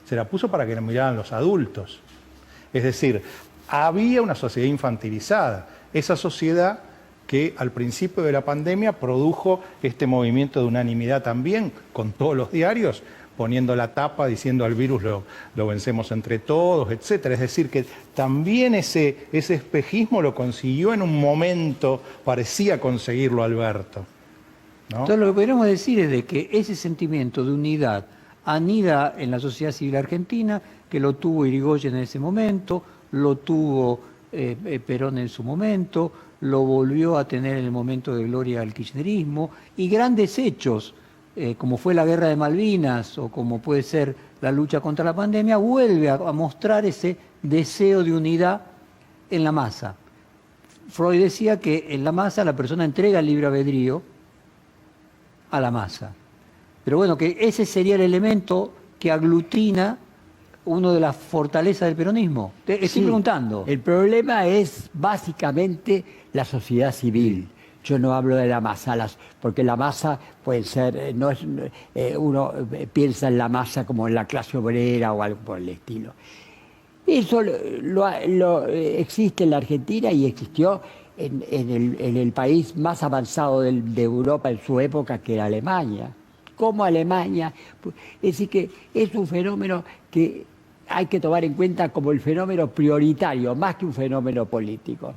se la puso para que la miraran los adultos. Es decir, había una sociedad infantilizada, esa sociedad que al principio de la pandemia produjo este movimiento de unanimidad también, con todos los diarios, poniendo la tapa, diciendo al virus lo vencemos entre todos, etcétera. Es decir, que también ese espejismo lo consiguió en un momento, parecía conseguirlo Alberto, ¿no? Entonces lo que podríamos decir es de que ese sentimiento de unidad anida en la sociedad civil argentina, que lo tuvo Irigoyen en ese momento, lo tuvo Perón en su momento, lo volvió a tener en el momento de gloria del kirchnerismo, y grandes hechos, como fue la guerra de Malvinas o como puede ser la lucha contra la pandemia, vuelve a mostrar ese deseo de unidad en la masa. Freud decía que en la masa la persona entrega el libre albedrío a la masa. Pero bueno, que ese sería el elemento que aglutina una de las fortalezas del peronismo. Te estoy preguntando. El problema es básicamente la sociedad civil. Yo no hablo de la masa, porque la masa puede ser, uno piensa en la masa como en la clase obrera o algo por el estilo. Eso existe en la Argentina y existió en el país más avanzado de Europa en su época, que era Alemania. Como Alemania, es decir, que es un fenómeno que hay que tomar en cuenta como el fenómeno prioritario, más que un fenómeno político.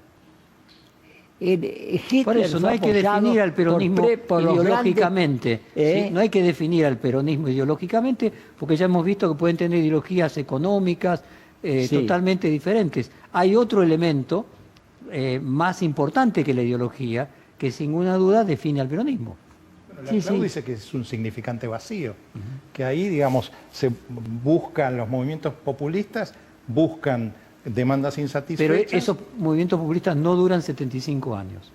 Por eso no hay que definir al peronismo ideológicamente. ¿Sí? No hay que definir al peronismo ideológicamente, porque ya hemos visto que pueden tener ideologías económicas totalmente diferentes. Hay otro elemento más importante que la ideología, que sin ninguna duda define al peronismo. Bueno, Clau dice que es un significante vacío, que ahí, digamos, se buscan los movimientos populistas, buscan demandas insatisfechas. Pero esos movimientos populistas no duran 75 años.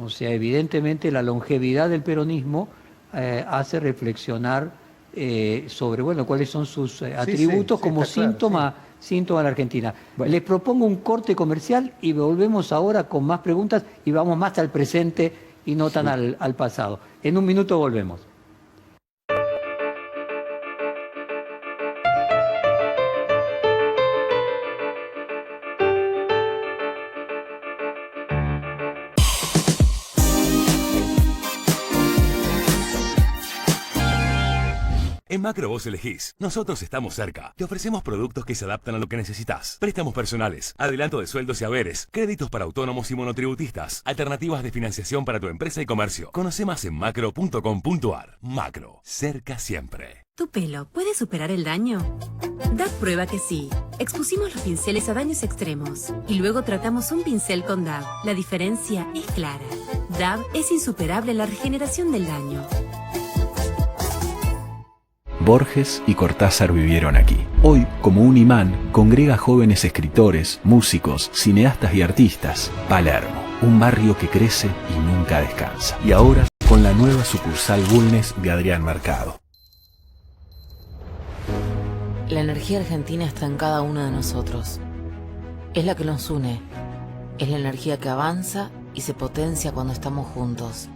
O sea, evidentemente la longevidad del peronismo hace reflexionar sobre, bueno, cuáles son sus atributos como síntoma síntomas de la Argentina. Les propongo un corte comercial y volvemos ahora con más preguntas y vamos más al presente y no tan al pasado. En un minuto volvemos. En Macro vos elegís. Nosotros estamos cerca. Te ofrecemos productos que se adaptan a lo que necesitas. Préstamos personales, adelanto de sueldos y haberes, créditos para autónomos y monotributistas, alternativas de financiación para tu empresa y comercio. Conoce más en macro.com.ar. Macro, cerca siempre. ¿Tu pelo puede superar el daño? DAV prueba que sí. Expusimos los pinceles a daños extremos y luego tratamos un pincel con DAV. La diferencia es clara. DAV es insuperable en la regeneración del daño. Borges y Cortázar vivieron aquí. Hoy, como un imán, congrega jóvenes escritores, músicos, cineastas y artistas. Palermo, un barrio que crece y nunca descansa. Y ahora, con la nueva sucursal Bulnes de Adrián Mercado. La energía argentina está en cada uno de nosotros. Es la que nos une. Es la energía que avanza y se potencia cuando estamos juntos.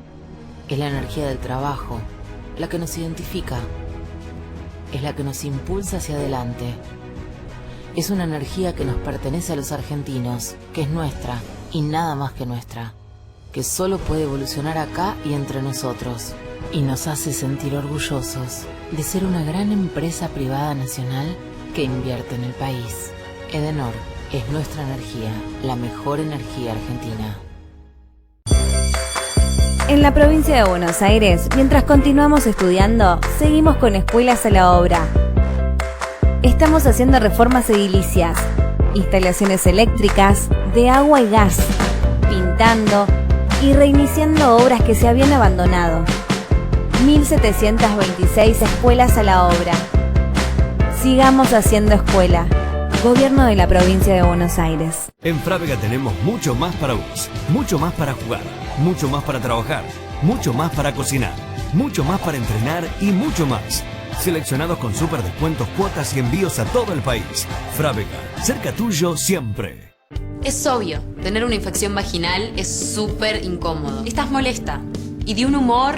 Es la energía del trabajo, la que nos identifica. Es la que nos impulsa hacia adelante. Es una energía que nos pertenece a los argentinos, que es nuestra y nada más que nuestra, que solo puede evolucionar acá y entre nosotros, y nos hace sentir orgullosos de ser una gran empresa privada nacional que invierte en el país. Edenor es nuestra energía, la mejor energía argentina. En la provincia de Buenos Aires, mientras continuamos estudiando, seguimos con Escuelas a la Obra. Estamos haciendo reformas edilicias, instalaciones eléctricas, de agua y gas, pintando y reiniciando obras que se habían abandonado. 1726 escuelas a la obra. Sigamos haciendo escuela. Gobierno de la provincia de Buenos Aires. En Frávega tenemos mucho más para vos, mucho más para jugar, mucho más para trabajar, mucho más para cocinar, mucho más para entrenar y mucho más. Seleccionados con súper descuentos, cuotas y envíos a todo el país. Frávega, cerca tuyo siempre. Es obvio, tener una infección vaginal es súper incómodo. Estás molesta y de un humor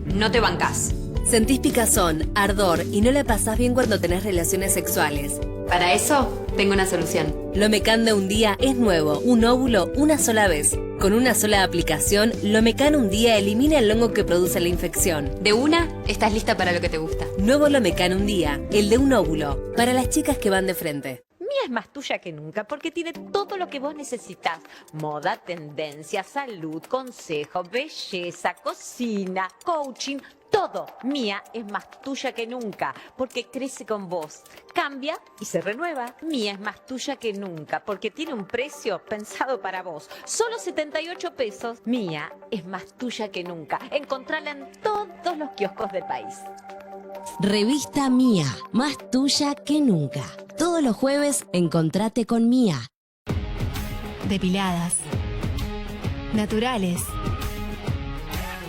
no te bancás. Sentís picazón, ardor y no la pasás bien cuando tenés relaciones sexuales. Para eso, tengo una solución. Lomecan de un día es nuevo, un óvulo una sola vez. Con una sola aplicación, Lomecan un día elimina el hongo que produce la infección. De una, estás lista para lo que te gusta. Nuevo Lomecan un día, el de un óvulo, para las chicas que van de frente. Mía es más tuya que nunca porque tiene todo lo que vos necesitas. Moda, tendencia, salud, consejo, belleza, cocina, coaching, todo. Mía es más tuya que nunca porque crece con vos. Cambia y se renueva. Mía es más tuya que nunca porque tiene un precio pensado para vos. Solo 78 pesos. Mía es más tuya que nunca. Encontrala en todos los kioscos del país. Revista Mía, más tuya que nunca. Todos los jueves encontrate con Mía. Depiladas, naturales,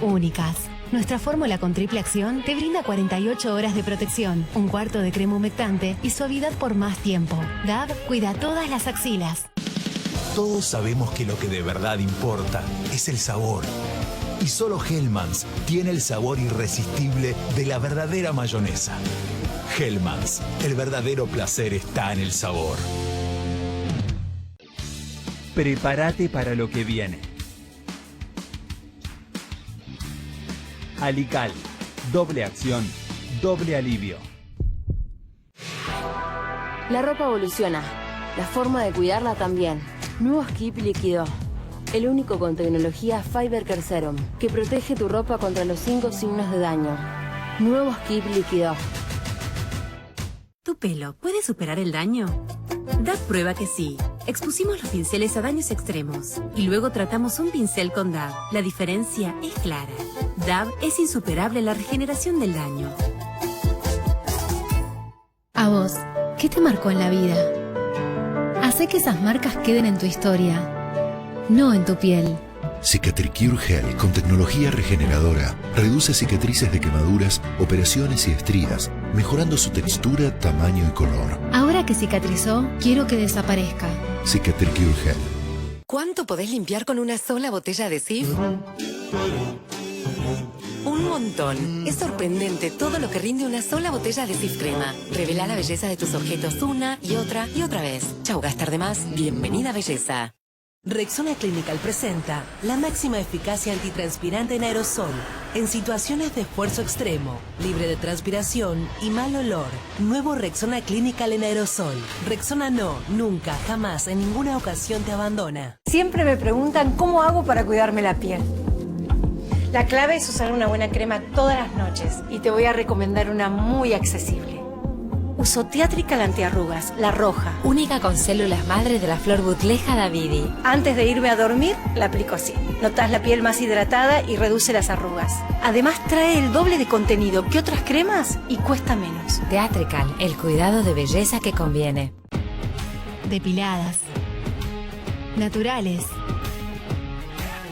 únicas. Nuestra fórmula con triple acción te brinda 48 horas de protección, un cuarto de crema humectante y suavidad por más tiempo. DAV cuida todas las axilas. Todos sabemos que lo que de verdad importa es el sabor. Y solo Hellmann's tiene el sabor irresistible de la verdadera mayonesa. Hellmann's, el verdadero placer está en el sabor. Prepárate para lo que viene. Alical, doble acción, doble alivio. La ropa evoluciona, la forma de cuidarla también. Nuevo Skip líquido. El único con tecnología Fiber Care Serum, que protege tu ropa contra los 5 signos de daño. Nuevo Skip líquido. ¿Tu pelo puede superar el daño? DAV prueba que sí. Expusimos los pinceles a daños extremos y luego tratamos un pincel con DAV. La diferencia es clara. DAV es insuperable en la regeneración del daño. A vos, ¿qué te marcó en la vida? Hacé que esas marcas queden en tu historia, no en tu piel. Cicatricure Gel con tecnología regeneradora reduce cicatrices de quemaduras, operaciones y estrías, mejorando su textura, tamaño y color. Ahora que cicatrizó, quiero que desaparezca. Cicatricure Gel. ¿Cuánto podés limpiar con una sola botella de Cif? Un montón. Es sorprendente todo lo que rinde una sola botella de Cif Crema. Revela la belleza de tus objetos una y otra vez. Chau, gastar de más. Bienvenida, belleza. Rexona Clinical presenta la máxima eficacia antitranspirante en aerosol en situaciones de esfuerzo extremo, libre de transpiración y mal olor. Nuevo Rexona Clinical en aerosol. Rexona no, nunca, jamás, en ninguna ocasión te abandona. Siempre me preguntan cómo hago para cuidarme la piel. La clave es usar una buena crema todas las noches y te voy a recomendar una muy accesible. Uso Teatrical Antiarrugas, la roja. Única con células madre de la flor Butleja davidi. Antes de irme a dormir, la aplico así. Notas la piel más hidratada y reduce las arrugas. Además trae el doble de contenido que otras cremas y cuesta menos. Teatrical, el cuidado de belleza que conviene. Depiladas. Naturales.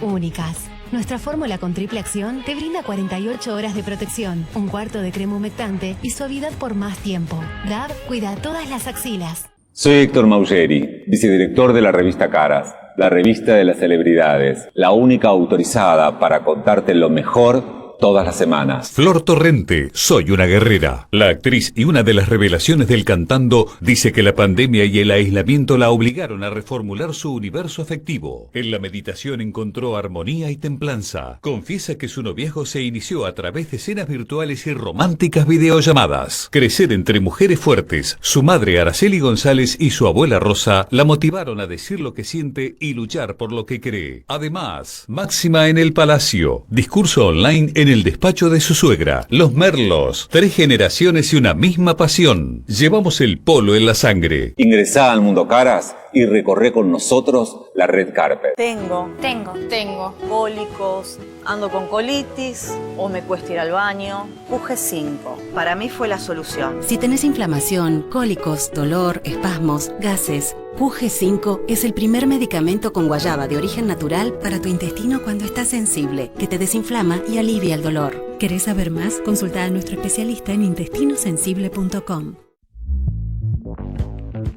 Únicas. Nuestra fórmula con triple acción te brinda 48 horas de protección, un cuarto de crema humectante y suavidad por más tiempo. DAB cuida todas las axilas. Soy Héctor Maugeri, vicedirector de la revista Caras, la revista de las celebridades, la única autorizada para contarte lo mejor todas las semanas. Flor Torrente, soy una guerrera. La actriz y una de las revelaciones del Cantando dice que la pandemia y el aislamiento la obligaron a reformular su universo afectivo. En la meditación encontró armonía y templanza. Confiesa que su noviazgo se inició a través de escenas virtuales y románticas videollamadas. Crecer entre mujeres fuertes, su madre Araceli González y su abuela Rosa la motivaron a decir lo que siente y luchar por lo que cree. Además, máxima en el palacio, discurso online en el despacho de su suegra, Los Merlos, 3 generaciones y una misma pasión. Llevamos el polo en la sangre. Ingresá al Mundo Caras y recorre con nosotros la red carpet. Tengo cólicos, ando con colitis o me cuesta ir al baño. QG5, para mí fue la solución. Si tenés inflamación, cólicos, dolor, espasmos, gases, QG5 es el primer medicamento con guayaba de origen natural para tu intestino cuando está sensible, que te desinflama y alivia el dolor. ¿Querés saber más? Consulta a nuestro especialista en intestinosensible.com.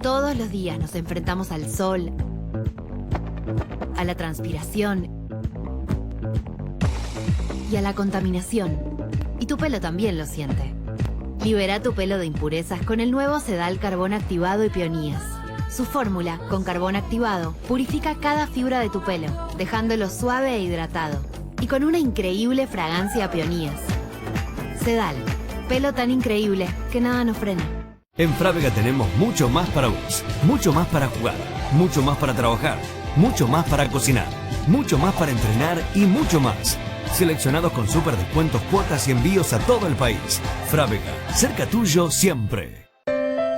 Todos los días nos enfrentamos al sol, a la transpiración y a la contaminación. Y tu pelo también lo siente. Libera tu pelo de impurezas con el nuevo Sedal Carbón Activado y Peonías. Su fórmula, con carbón activado, purifica cada fibra de tu pelo, dejándolo suave e hidratado. Y con una increíble fragancia a peonías. Sedal, pelo tan increíble que nada nos frena. En Frávega tenemos mucho más para vos, mucho más para jugar, mucho más para trabajar, mucho más para cocinar, mucho más para entrenar y mucho más. Seleccionados con super descuentos, cuotas y envíos a todo el país. Frávega, cerca tuyo siempre.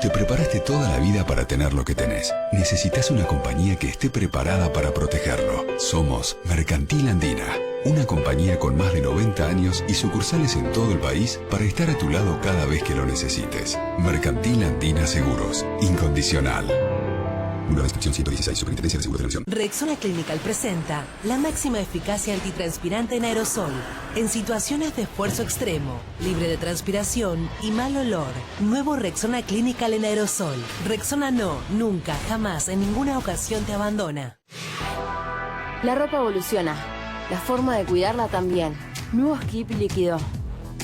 Te preparaste toda la vida para tener lo que tenés. Necesitas una compañía que esté preparada para protegerlo. Somos Mercantil Andina, una compañía con más de 90 años y sucursales en todo el país para estar a tu lado cada vez que lo necesites. Mercantil Andina Seguros, incondicional. Número de inscripción 116, Superintendencia de Seguros de la Nación. Rexona Clinical presenta la máxima eficacia antitranspirante en aerosol en situaciones de esfuerzo extremo, libre de transpiración y mal olor. Nuevo Rexona Clinical en aerosol. Rexona no, nunca, jamás, en ninguna ocasión te abandona. La ropa evoluciona, la forma de cuidarla también. Nuevo Skip Líquido,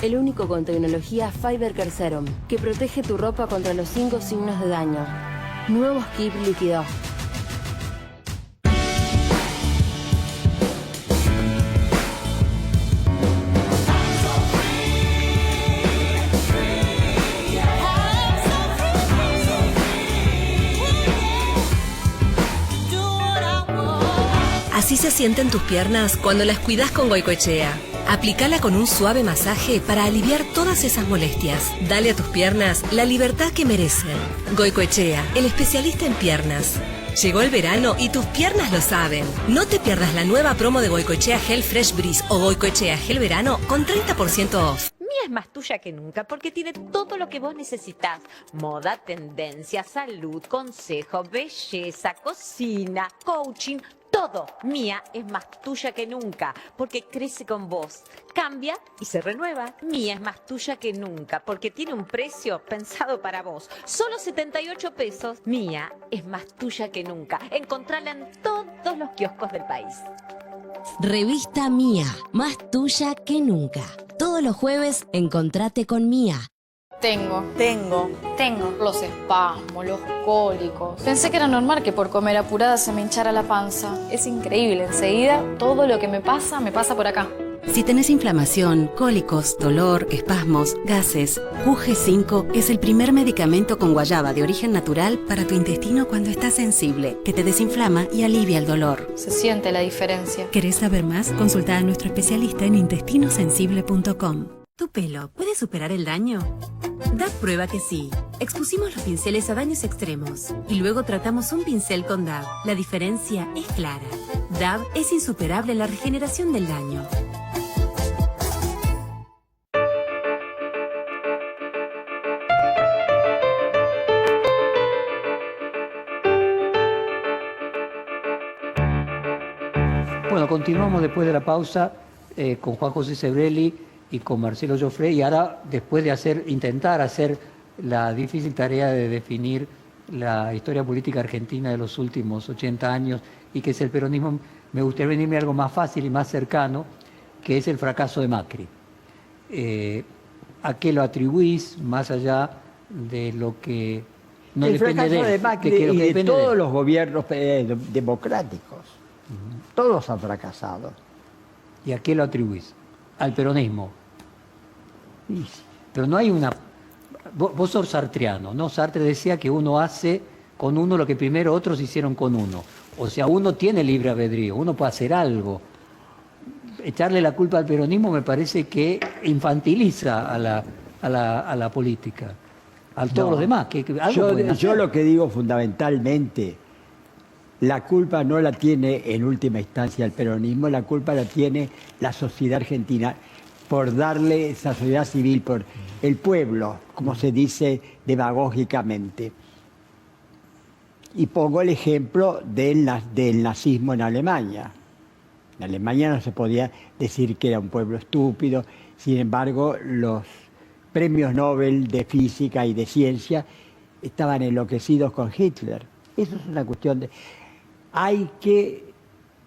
el único con tecnología Fiber Care Serum que protege tu ropa contra los 5 signos de daño. Nuevo Skip Líquido. Así se sienten tus piernas cuando las cuidas con Goicoechea. Aplicala con un suave masaje para aliviar todas esas molestias. Dale a tus piernas la libertad que merecen. Goicoechea, el especialista en piernas. Llegó el verano y tus piernas lo saben. No te pierdas la nueva promo de Goicoechea Gel Fresh Breeze o Goicoechea Gel Verano con 30% off. Mía es más tuya que nunca porque tiene todo lo que vos necesitas. Moda, tendencia, salud, consejo, belleza, cocina, coaching. todo. Mía es más tuya que nunca, porque crece con vos. Cambia y se renueva. Mía es más tuya que nunca, porque tiene un precio pensado para vos. Solo 78 pesos. Mía es más tuya que nunca. Encontrala en todos los kioscos del país. Revista Mía, más tuya que nunca. Todos los jueves encontrate con Mía. Tengo los espasmos, los cólicos. Pensé que era normal que por comer apurada se me hinchara la panza. Es increíble, enseguida todo lo que me pasa por acá. Si tenés inflamación, cólicos, dolor, espasmos, gases, QG5 es el primer medicamento con guayaba de origen natural para tu intestino cuando estás sensible, que te desinflama y alivia el dolor. Se siente la diferencia. ¿Querés saber más? Consulta a nuestro especialista en intestinosensible.com. ¿Tu pelo puede superar el daño? DAV prueba que sí. Expusimos los pinceles a daños extremos y luego tratamos un pincel con DAV. La diferencia es clara. DAV es insuperable en la regeneración del daño. Bueno, continuamos después de la pausa con Juan José Sebrelli y con Marcelo Joffre, y ahora, después de intentar hacer la difícil tarea de definir la historia política argentina de los últimos 80 años y que es el peronismo, me gustaría venirme a algo más fácil y más cercano, que es el fracaso de Macri. ¿A qué lo atribuís, más allá de lo que no el depende fracaso de Macri y de todos los gobiernos democráticos? Todos han fracasado. ¿Y a qué lo atribuís? Al peronismo. Pero no hay una... Vos sos sartreano, ¿no? Sartre decía que uno hace con uno lo que primero otros hicieron con uno. O sea, uno tiene libre albedrío, uno puede hacer algo. Echarle la culpa al peronismo me parece que infantiliza a la política, a todos los demás. Yo lo que digo fundamentalmente, la culpa no la tiene en última instancia el peronismo, la culpa la tiene la sociedad argentina por darle esa sociedad civil, por el pueblo, como se dice demagógicamente. Y pongo el ejemplo del nazismo en Alemania. En Alemania no se podía decir que era un pueblo estúpido, sin embargo los premios Nobel de física y de ciencia estaban enloquecidos con Hitler. Eso es una cuestión de... Hay que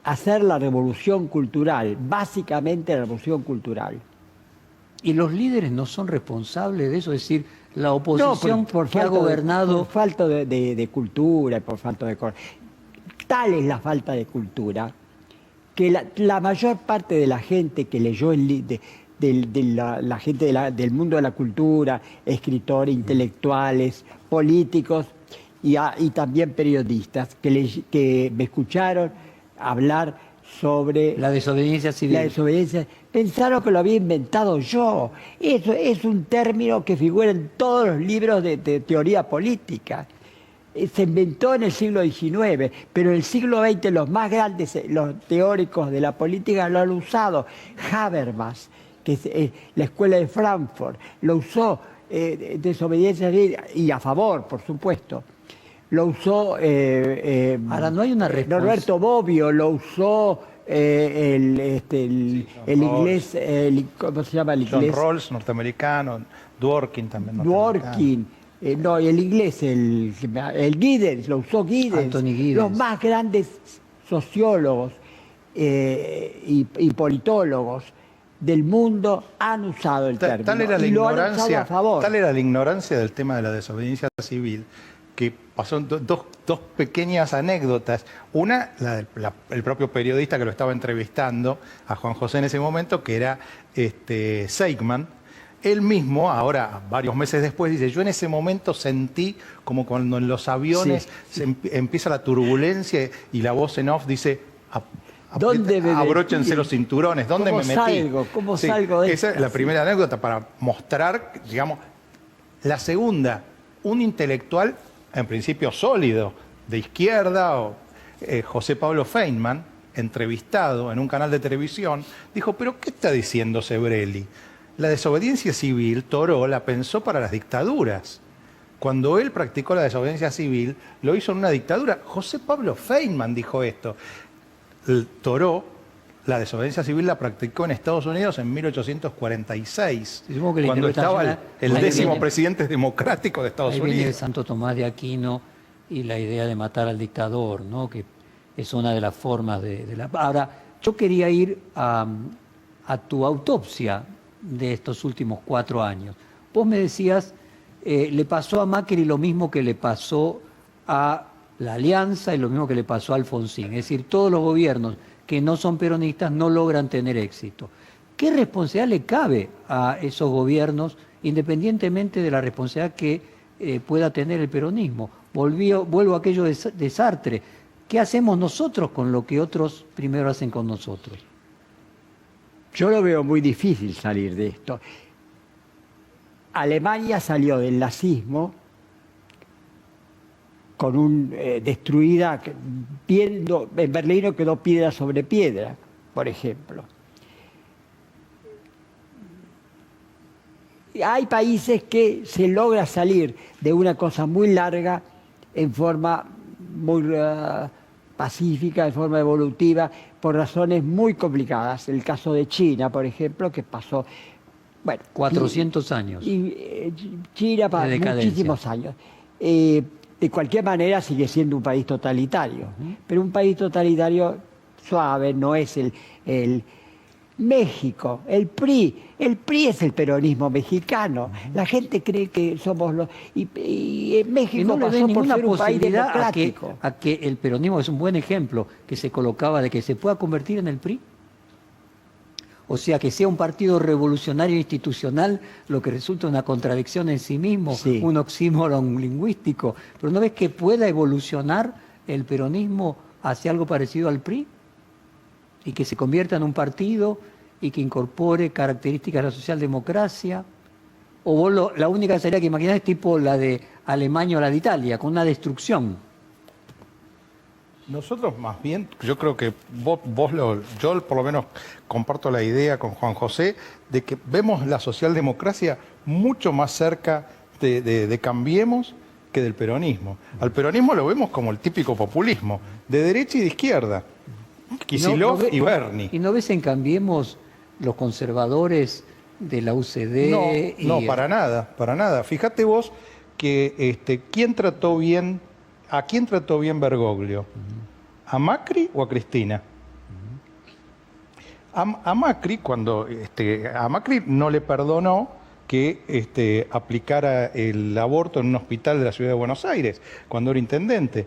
hacer la revolución cultural, básicamente la revolución cultural. ¿Y los líderes no son responsables de eso? Es decir, la oposición por que ha gobernado... Por falta de cultura, por falta de... Tal es la falta de cultura que la mayor parte de la gente que leyó la gente del mundo de la cultura, escritores, intelectuales, políticos y también periodistas que me escucharon hablar sobre la desobediencia civil. La desobediencia, pensaron que lo había inventado yo. Eso es un término que figura en todos los libros de teoría política. Se inventó en el siglo XIX, pero en el siglo XX los más grandes, los teóricos de la política lo han usado. Habermas, que es la escuela de Frankfurt, lo usó desobediencia y a favor, por supuesto. Lo usó ahora no hay una Norberto Bobbio, lo usó el inglés, ¿cómo se llama el inglés? John Rawls, norteamericano, Dworkin también Dworkin, no, el inglés, el Giddens, lo usó Giddens. Anthony Giddens. Los más grandes sociólogos y politólogos del mundo han usado el término. Tal era la y lo han usado a favor. Tal era la ignorancia del tema de la desobediencia civil, que pasó dos pequeñas anécdotas. Una, el propio periodista que lo estaba entrevistando a Juan José en ese momento, que era Seigman. Él mismo, ahora, varios meses después, dice, yo en ese momento sentí como cuando en los aviones empieza la turbulencia y la voz en off dice, abróchense los cinturones, ¿dónde me metí? ¿Cómo salgo de esa es la primera anécdota para mostrar, digamos. La segunda, un intelectual en principio sólido, de izquierda, José Pablo Feynman, entrevistado en un canal de televisión, dijo, ¿pero qué está diciendo Sebrelli? La desobediencia civil, Thoreau la pensó para las dictaduras. Cuando él practicó la desobediencia civil, lo hizo en una dictadura. José Pablo Feynman dijo esto. Thoreau, la desobediencia civil la practicó en Estados Unidos en 1846, cuando estaba el 10º presidente democrático de Estados Unidos. Unidos. De Santo Tomás de Aquino y la idea de matar al dictador, ¿no? Que es una de las formas de la... Ahora, yo quería ir a tu autopsia de estos últimos 4 años. Vos me decías, le pasó a Macri lo mismo que le pasó a la Alianza y lo mismo que le pasó a Alfonsín. Es decir, todos los gobiernos que no son peronistas no logran tener éxito. ¿Qué responsabilidad le cabe a esos gobiernos, independientemente de la responsabilidad que pueda tener el peronismo? Vuelvo a aquello de Sartre. ¿Qué hacemos nosotros con lo que otros primero hacen con nosotros? Yo lo veo muy difícil salir de esto. Alemania salió del nazismo con destruida, en Berlín no quedó piedra sobre piedra, por ejemplo. Hay países que se logra salir de una cosa muy larga en forma muy pacífica, de forma evolutiva, por razones muy complicadas. El caso de China, por ejemplo, que pasó... Bueno, 400 años. China pasó muchísimos años. De cualquier manera sigue siendo un país totalitario, pero un país totalitario suave, no es el México, el PRI es el peronismo mexicano. La gente cree que somos los... Y en México no pasó por ser un país posibilidad democrático. a que el peronismo es un buen ejemplo que se colocaba de que se pueda convertir en el PRI. O sea, que sea un partido revolucionario institucional, lo que resulta una contradicción en sí mismo, sí, un oxímoron lingüístico. Pero ¿no ves que pueda evolucionar el peronismo hacia algo parecido al PRI? Y que se convierta en un partido y que incorpore características de la socialdemocracia. O vos la única salida que imaginás es tipo la de Alemania o la de Italia, con una destrucción. Nosotros más bien, yo creo que yo por lo menos comparto la idea con Juan José de que vemos la socialdemocracia mucho más cerca de Cambiemos que del peronismo. Al peronismo lo vemos como el típico populismo, de derecha y de izquierda. Kicillof y Berni. ¿Y no ves en Cambiemos los conservadores de la UCD? No, para nada. Fíjate vos que ¿a quién trató bien Bergoglio? ¿A Macri o a Cristina? A Macri, a Macri no le perdonó que aplicara el aborto en un hospital de la ciudad de Buenos Aires, cuando era intendente.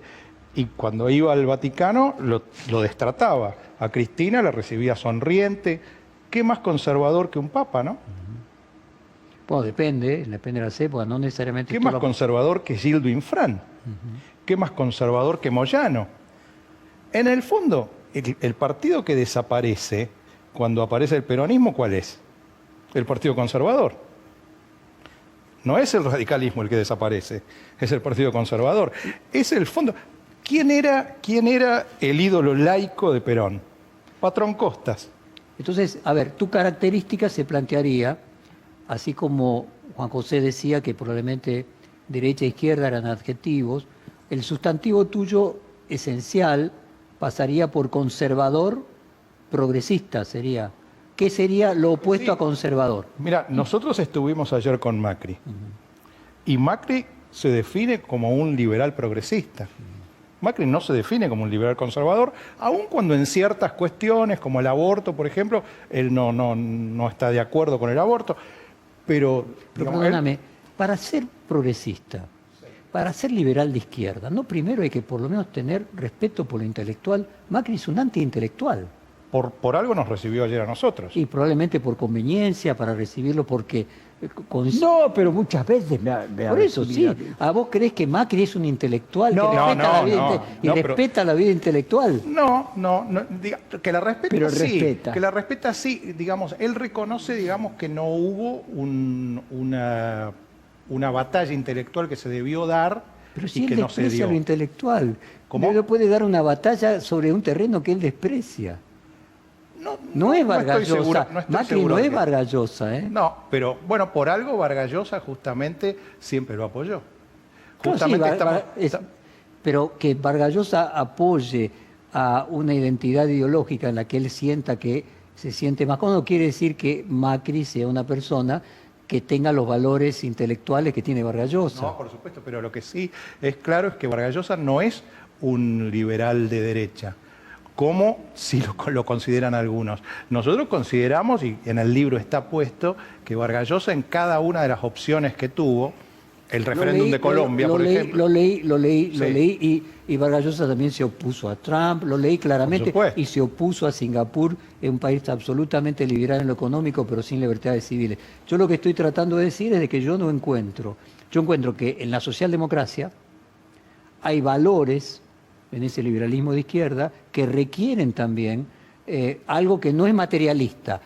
Y cuando iba al Vaticano lo destrataba. A Cristina la recibía sonriente. ¿Qué más conservador que un papa, no? Bueno, depende de las épocas, no necesariamente... ¿Qué más conservador que Gildo Infran? ¿Qué más conservador que Moyano? En el fondo, el partido que desaparece cuando aparece el peronismo, ¿cuál es? El Partido Conservador. No es el radicalismo el que desaparece, es el Partido Conservador. Es el fondo. ¿Quién era el ídolo laico de Perón? Patrón Costas. Entonces, a ver, tu característica se plantearía, así como Juan José decía que probablemente derecha e izquierda eran adjetivos, el sustantivo tuyo esencial pasaría por conservador progresista, sería. ¿Qué sería lo opuesto a conservador? Mira, nosotros estuvimos ayer con Macri. Y Macri se define como un liberal progresista. Macri no se define como un liberal conservador, aun cuando en ciertas cuestiones, como el aborto, por ejemplo, él no está de acuerdo con el aborto. Pero digamos, perdóname, para ser progresista, para ser liberal de izquierda, ¿no primero hay que por lo menos tener respeto por lo intelectual? Macri es un antiintelectual. Por algo nos recibió ayer a nosotros. Y probablemente por conveniencia, para recibirlo porque... No, pero muchas veces me por eso, sí. ¿A vos crees que Macri es un intelectual que respeta la vida intelectual? No, diga, que la respeta pero sí. Respeta. Que la respeta sí, digamos, él reconoce, digamos, que no hubo una batalla intelectual que se debió dar. Pero si él desprecia lo intelectual, ¿cómo? No puede dar una batalla sobre un terreno que él desprecia. No es Vargas Llosa. Macri no es Vargas Llosa, ¿eh? No, pero bueno, por algo Vargas Llosa justamente siempre lo apoyó. Justamente pero que Vargas Llosa apoye a una identidad ideológica en la que él sienta que se siente más cómodo, quiere decir que Macri sea una persona que tenga los valores intelectuales que tiene Vargas Llosa. No, por supuesto, pero lo que sí es claro es que Vargas Llosa no es un liberal de derecha, como si lo consideran algunos. Nosotros consideramos, y en el libro está puesto, que Vargas Llosa en cada una de las opciones que tuvo, el referéndum de Colombia, por ejemplo. Lo leí, y Vargas Llosa también se opuso a Trump, lo leí claramente, y se opuso a Singapur, un país absolutamente liberal en lo económico, pero sin libertades civiles. Yo lo que estoy tratando de decir es de que yo encuentro que en la socialdemocracia hay valores, en ese liberalismo de izquierda, que requieren también algo que no es materialista.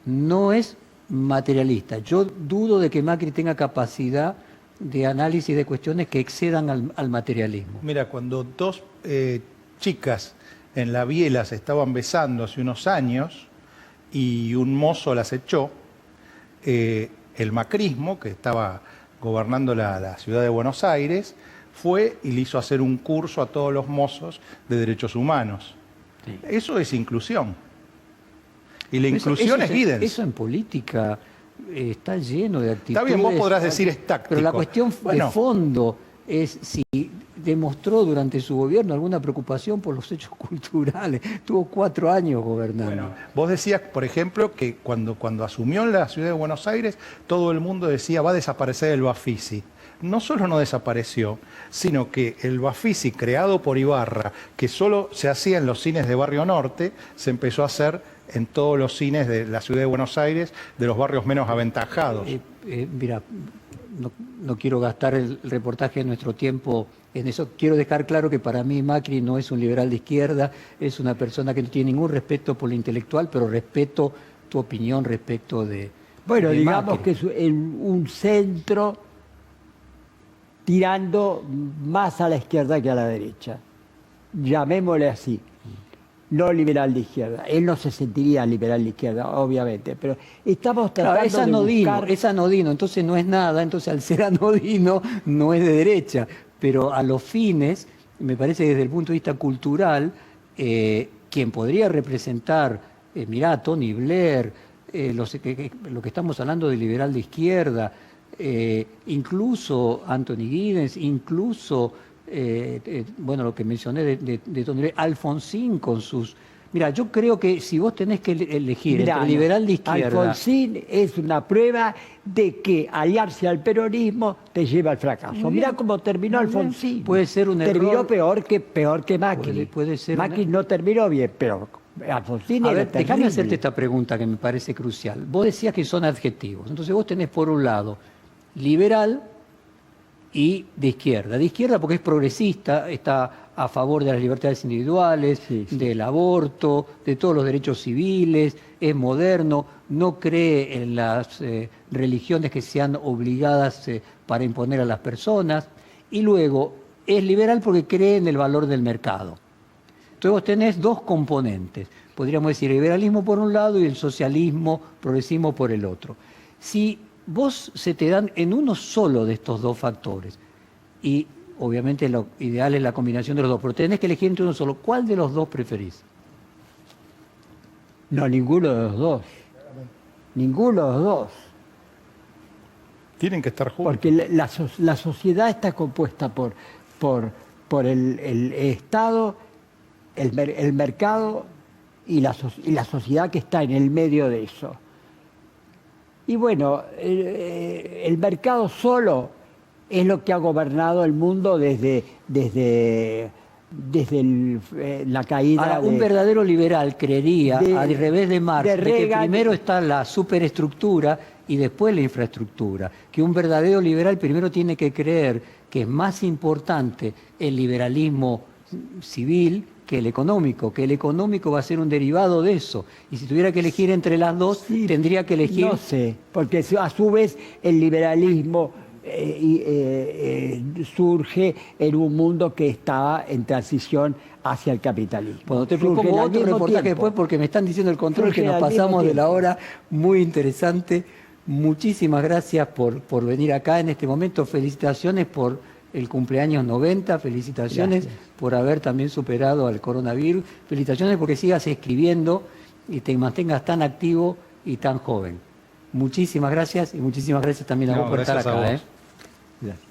No es materialista. Yo dudo de que Macri tenga capacidad de análisis de cuestiones que excedan al materialismo. Mira, cuando dos chicas en la biela se estaban besando hace unos años y un mozo las echó, el macrismo, que estaba gobernando la ciudad de Buenos Aires, fue y le hizo hacer un curso a todos los mozos de derechos humanos. Sí. Eso es inclusión. Y la inclusión es guidance. Eso en política está lleno de actitudes. Está bien, vos podrás decir es táctico. Pero la cuestión de fondo es si demostró durante su gobierno alguna preocupación por los hechos culturales. Tuvo 4 años gobernando. Bueno, vos decías, por ejemplo, que cuando asumió en la ciudad de Buenos Aires, todo el mundo decía, va a desaparecer el Bafisi. No solo no desapareció, sino que el Bafisi creado por Ibarra, que solo se hacía en los cines de Barrio Norte, se empezó a hacer en todos los cines de la ciudad de Buenos Aires, de los barrios menos aventajados. Mira, no quiero gastar el reportaje de nuestro tiempo en eso. Quiero dejar claro que para mí Macri no es un liberal de izquierda, es una persona que no tiene ningún respeto por lo intelectual, pero respeto tu opinión respecto de Bueno, de digamos Macri. que es un centro tirando más a la izquierda que a la derecha. Llamémosle así. No liberal de izquierda. Él no se sentiría liberal de izquierda, obviamente, pero estamos tratando es anodino, de buscar... es anodino, entonces no es nada, entonces al ser anodino no es de derecha, pero a los fines, me parece que desde el punto de vista cultural, quien podría representar, mirá, Tony Blair, lo que estamos hablando de liberal de izquierda, incluso Anthony Giddens, incluso... bueno, lo que mencioné de Tony Blair, Alfonsín con sus... Mira, yo creo que si vos tenés que elegir entre liberal de izquierda... Alfonsín es una prueba de que aliarse al peronismo te lleva al fracaso. Mirá cómo terminó Alfonsín. Puede ser un error. Terminó peor que Macri. Puede ser Macri no terminó bien, pero Alfonsín era terrible. Déjame hacerte esta pregunta que me parece crucial. Vos decías que son adjetivos. Entonces vos tenés por un lado liberal y de izquierda porque es progresista, está a favor de las libertades individuales, del aborto, de todos los derechos civiles, es moderno, no cree en las religiones que sean obligadas para imponer a las personas, y luego es liberal porque cree en el valor del mercado. Entonces vos tenés dos componentes, podríamos decir el liberalismo por un lado y el socialismo, progresismo por el otro. Si vos se te dan en uno solo de estos dos factores, y obviamente lo ideal es la combinación de los dos, pero tenés que elegir entre uno solo, ¿cuál de los dos preferís? No, ninguno de los dos. Ninguno de los dos. Tienen que estar juntos. Porque la sociedad está compuesta por el Estado, el mercado y la sociedad que está en el medio de eso. Y bueno, el mercado solo es lo que ha gobernado el mundo desde la caída. Ahora, un verdadero liberal creería, al revés de Marx, de que primero está la superestructura y después la infraestructura. Que un verdadero liberal primero tiene que creer que es más importante el liberalismo civil que el económico va a ser un derivado de eso. Y si tuviera que elegir entre las dos, tendría que elegir... No sé, porque a su vez el liberalismo surge en un mundo que estaba en transición hacia el capitalismo. Bueno, te propongo otro reportaje después porque me están diciendo el control que nos pasamos de la hora. Muy interesante. Muchísimas gracias por venir acá en este momento. Felicitaciones por el cumpleaños 90, felicitaciones por haber también superado al coronavirus, felicitaciones porque sigas escribiendo y te mantengas tan activo y tan joven. Muchísimas gracias y muchísimas gracias también a vos por estar acá. Gracias a vos. Gracias.